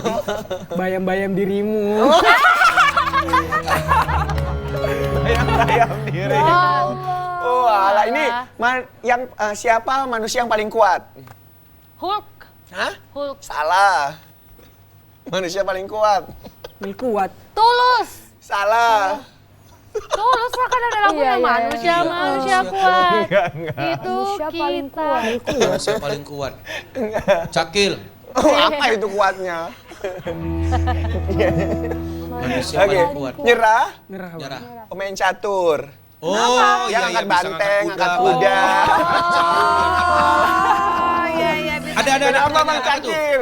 Bayam-bayam dirimu. Ayam diri. Oh, alah ini siapa manusia yang paling kuat? Hulk. Hah? Hulk. Salah. Manusia paling kuat. Kuat. Tulus. Salah. Tulus lah kan ada lagunya Iya, iya. manusia kuat. Itu Manusia paling kita. Manusia paling kuat. Cakil. Oh, apa itu kuatnya? Manusia Oke, paling kuat. nyerah, Nyerah. Bang. Nyerah. pemain catur. Oh, Yang angkat bisa banteng, ngangkat angkat kuda. Oh iya iya. bisa. Ada Kenapa Bang pertanyaan apa tuh? Cakil?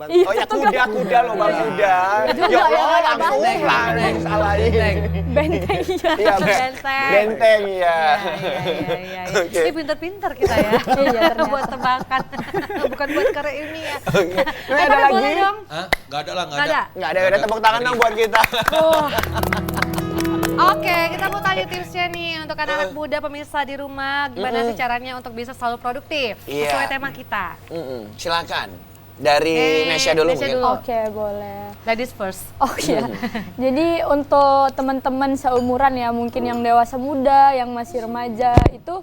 Iya, Oh ya kuda lo Bang kuda. Juga Ya ya, Allah nggak langsung salahin. Benteng iya. Iya, Benteng. Benteng ya. Iya. Oke. Ini pinter-pinter kita ya. Iya, ternyata. Buat tebakan. Bukan buat karya ilmiah. Oke. Ini ada Tapi boleh lagi? dong. Hah? Nggak ada lah, Nggak ada. Nggak ada tepuk tangan dong buat kita. Oke, kita mau tanya tipsnya nih untuk anak-anak muda pemirsa di rumah. Gimana sih caranya untuk bisa selalu produktif? Iya. Sesuai tema kita. Silakan. Dari Nesya dulu Nesya mungkin. dulu. Oke, boleh. Ladies first. Oh iya. Jadi untuk teman-teman seumuran ya, mungkin yang dewasa muda, yang masih remaja itu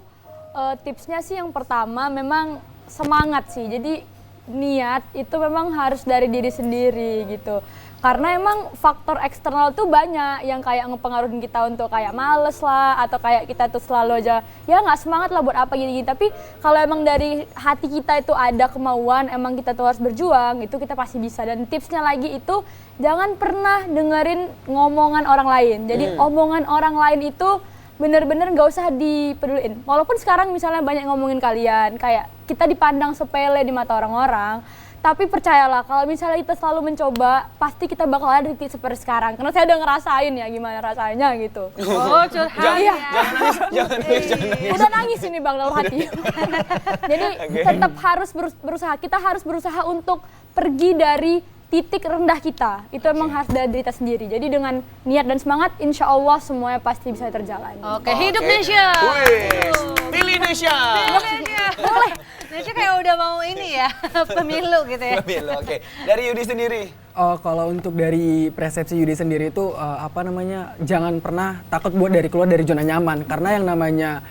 tipsnya sih yang pertama memang semangat sih. Jadi niat itu memang harus dari diri sendiri gitu. Karena emang faktor eksternal tuh banyak yang kayak ngepengaruhin kita untuk kayak males lah atau kayak kita tuh selalu aja ya nggak semangat lah buat apa gini-gini. Tapi kalau emang dari hati kita itu ada kemauan, emang kita tuh harus berjuang, itu kita pasti bisa. Dan tipsnya lagi itu jangan pernah dengerin ngomongan orang lain. Jadi omongan orang lain itu bener-bener nggak usah dipeduliin. Walaupun sekarang misalnya banyak ngomongin kalian, kayak kita dipandang sepele di mata orang-orang. Tapi percayalah, kalau misalnya kita selalu mencoba, pasti kita bakal ada di titik seperti sekarang. Karena saya udah ngerasain ya gimana rasanya gitu. Oh, curhat Iya. ya. Jangan nangis. Udah nangis ini Bang dalam hati. Jadi tetap harus berusaha. Kita harus berusaha untuk pergi dari titik rendah kita. Itu emang harus dari diri kita sendiri. Jadi dengan niat dan semangat, insya Allah semuanya pasti bisa terjalani. Oke, hidup Nesya. Wis, pilih Nesya. Boleh. Nesya kayak udah mau ini ya, pemilu gitu ya. Pemilu, oke. Dari Yudi sendiri. Oh, kalau untuk dari persepsi Yudi sendiri itu jangan pernah takut buat keluar dari zona nyaman karena yang namanya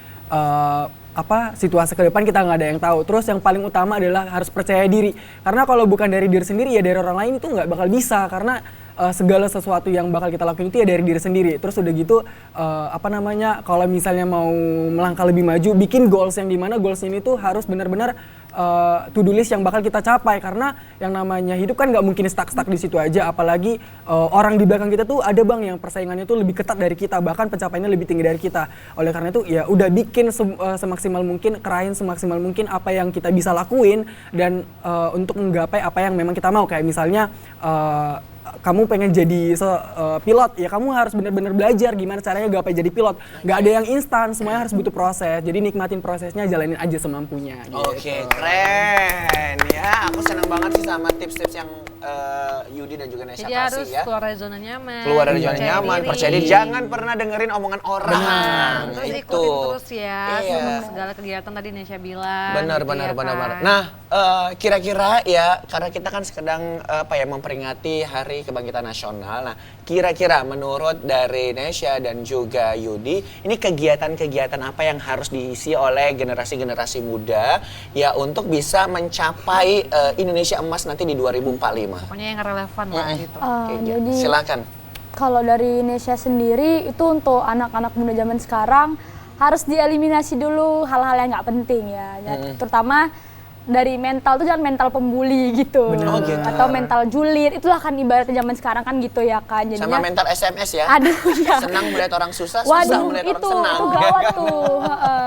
situasi ke depan kita nggak ada yang tahu. Terus yang paling utama adalah harus percaya diri karena kalau bukan dari diri sendiri ya dari orang lain itu nggak bakal bisa karena segala sesuatu yang bakal kita lakuin itu ya dari diri sendiri. Terus udah gitu kalau misalnya mau melangkah lebih maju bikin goals yang dimana goals ini tuh harus benar-benar to-do list yang bakal kita capai karena yang namanya hidup kan nggak mungkin stuck di situ aja apalagi orang di belakang kita tuh ada Bang yang persaingannya tuh lebih ketat dari kita bahkan pencapaiannya lebih tinggi dari kita. Oleh karena itu ya udah bikin semaksimal mungkin, kerahin semaksimal mungkin apa yang kita bisa lakuin dan untuk menggapai apa yang memang kita mau kayak misalnya kamu pengen jadi pilot, ya kamu harus benar-benar belajar gimana caranya gapai jadi pilot. Nggak ada yang instan, semuanya harus butuh proses. Jadi nikmatin prosesnya, jalanin aja semampunya. Gitu. Oke, keren. Ya, aku senang banget sih sama tips-tips yang Yudi dan juga Nesya Jadi harus kasih ya. keluar dari zona nyaman. Keluar dari zona percaya nyaman, diri. percaya diri. Jangan pernah dengerin omongan orang. Terus Itu. ikutin terus ya Iya. segala kegiatan tadi Nesya bilang. Benar, gitu benar, ya benar, kan. benar. Nah, kira-kira ya, karena kita kan sedang memperingati Hari Kebangkitan Nasional. Nah, kira-kira menurut dari Nesya dan juga Yudi, ini kegiatan-kegiatan apa yang harus diisi oleh generasi-generasi muda ya untuk bisa mencapai Indonesia emas nanti di 2045? Pokoknya yang relevan lah gitu. Oke, Jadi silakan. kalau dari Indonesia sendiri itu untuk anak-anak muda zaman sekarang harus dieliminasi dulu hal-hal yang nggak penting ya. Terutama dari mental tuh jangan mental pembuli gitu. Oh, gitu. Atau mental julid, itulah kan ibaratnya zaman sekarang kan gitu ya kan. Sama mental SMS ya. Aduh ya. Senang melihat orang susah, susah Waduh, melihat orang itu senang. gawat tuh.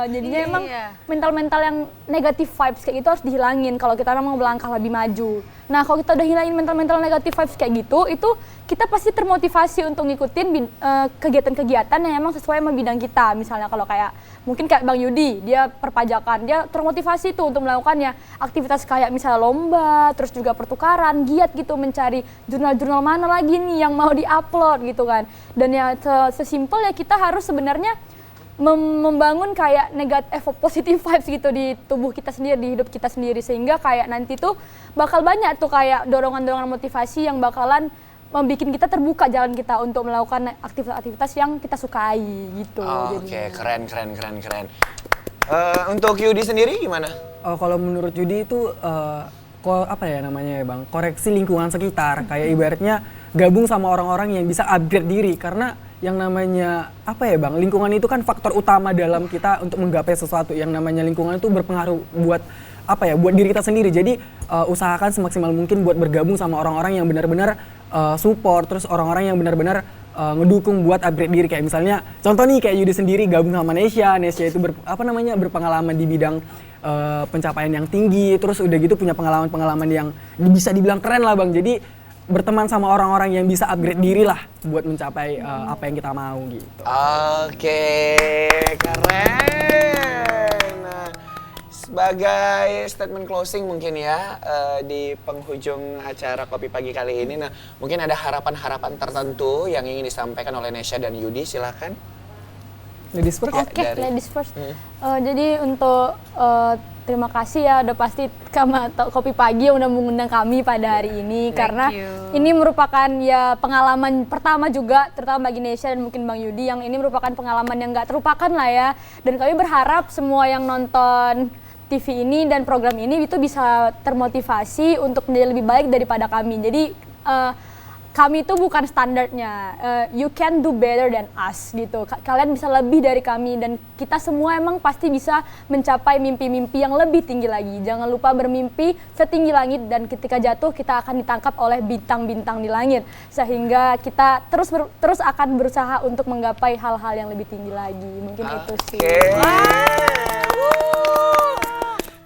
Jadinya Iya. emang mental-mental yang negatif vibes kayak gitu harus dihilangin kalau kita memang melangkah lebih maju. Nah, kalau kita udah hilangin mental-mental negatif vibes kayak gitu, itu kita pasti termotivasi untuk ngikutin kegiatan-kegiatan yang emang sesuai sama bidang kita. Misalnya kalau kayak mungkin kayak Bang Yudi, dia perpajakan, dia termotivasi tuh untuk melakukannya. Aktivitas kayak misalnya lomba, terus juga pertukaran, giat gitu mencari jurnal-jurnal mana lagi nih yang mau diupload gitu kan. Dan ya sesimpel ya kita harus sebenarnya membangun kayak positive vibes gitu di tubuh kita sendiri, di hidup kita sendiri, sehingga kayak nanti tuh bakal banyak tuh kayak dorongan-dorongan motivasi yang bakalan membuat kita terbuka jalan kita untuk melakukan aktivitas-aktivitas yang kita sukai gitu. Oke, keren. Untuk Yudi sendiri gimana? Kalau menurut Yudi itu apa ya namanya ya Bang, koreksi lingkungan sekitar, kayak ibaratnya gabung sama orang-orang yang bisa upgrade diri, karena yang namanya apa ya Bang, lingkungan itu kan faktor utama dalam kita untuk menggapai sesuatu. Yang namanya lingkungan itu berpengaruh buat apa ya, buat diri kita sendiri. Jadi usahakan semaksimal mungkin buat bergabung sama orang-orang yang benar-benar support, terus orang-orang yang benar-benar ngedukung buat upgrade diri. Kayak misalnya contoh nih kayak Yudi sendiri gabung sama Nesya itu berpengalaman di bidang pencapaian yang tinggi, terus udah gitu punya pengalaman-pengalaman yang bisa dibilang keren lah Bang. Jadi berteman sama orang-orang yang bisa upgrade diri lah buat mencapai apa yang kita mau gitu. Oke, keren. Nah, sebagai statement closing mungkin ya di penghujung acara Kopi Pagi kali ini, nah mungkin ada harapan-harapan tertentu yang ingin disampaikan oleh Nesya dan Yudi, silakan. Ladies first. Oke, ladies first. Jadi untuk terima kasih ya udah pasti Kopi Pagi yang udah mengundang kami pada hari ini, karena ini merupakan ya pengalaman pertama juga terutama bagi Nesya dan mungkin Bang Yudi, yang ini merupakan pengalaman yang nggak terlupakan lah ya. Dan kami berharap semua yang nonton TV ini dan program ini itu bisa termotivasi untuk menjadi lebih baik daripada kami. Jadi kami itu bukan standarnya, you can do better than us gitu. Kalian bisa lebih dari kami dan kita semua emang pasti bisa mencapai mimpi-mimpi yang lebih tinggi lagi. Jangan lupa bermimpi setinggi langit dan ketika jatuh kita akan ditangkap oleh bintang-bintang di langit. Sehingga kita terus akan berusaha untuk menggapai hal-hal yang lebih tinggi lagi. Mungkin itu sih.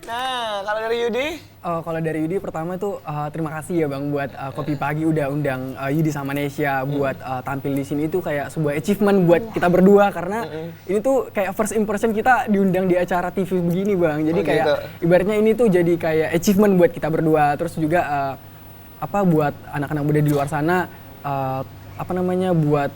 Nah, kalau dari Yudi? Kalau dari Yudi pertama tuh terima kasih ya Bang buat Kopi Pagi udah undang Yudi sama Nesya buat tampil di sini. Itu kayak sebuah achievement buat kita berdua, karena ini tuh kayak first impression kita diundang di acara TV begini Bang. Jadi kayak gitu. ibaratnya ini tuh jadi kayak achievement buat kita berdua. Terus juga buat anak-anak muda di luar sana buat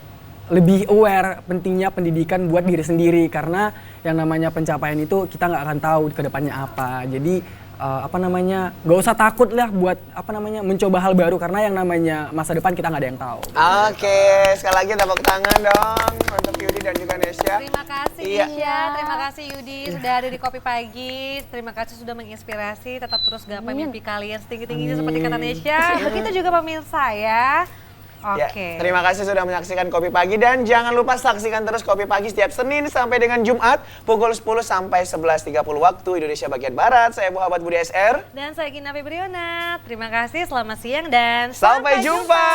lebih aware pentingnya pendidikan buat diri sendiri, karena yang namanya pencapaian itu kita nggak akan tahu ke depannya apa. Jadi nggak usah takut lah buat mencoba hal baru, karena yang namanya masa depan kita nggak ada yang tahu. Oke, sekali lagi tepuk tangan dong untuk Yudi dan juga Nesya. Terima kasih Iya. Nesya, terima kasih Yudi sudah ada di Kopi Pagi. Terima kasih sudah menginspirasi, tetap terus gapai mimpi kalian setinggi-tingginya seperti kata Nesya. Begitu juga pemirsa ya. Ya, Oke. terima kasih sudah menyaksikan Kopi Pagi dan jangan lupa saksikan terus Kopi Pagi setiap Senin sampai dengan Jumat pukul 10 sampai 11.30 waktu Indonesia bagian Barat. Saya Muhammad Budi SR. Dan saya Gina Febriona. Terima kasih, selamat siang dan Sampai jumpa.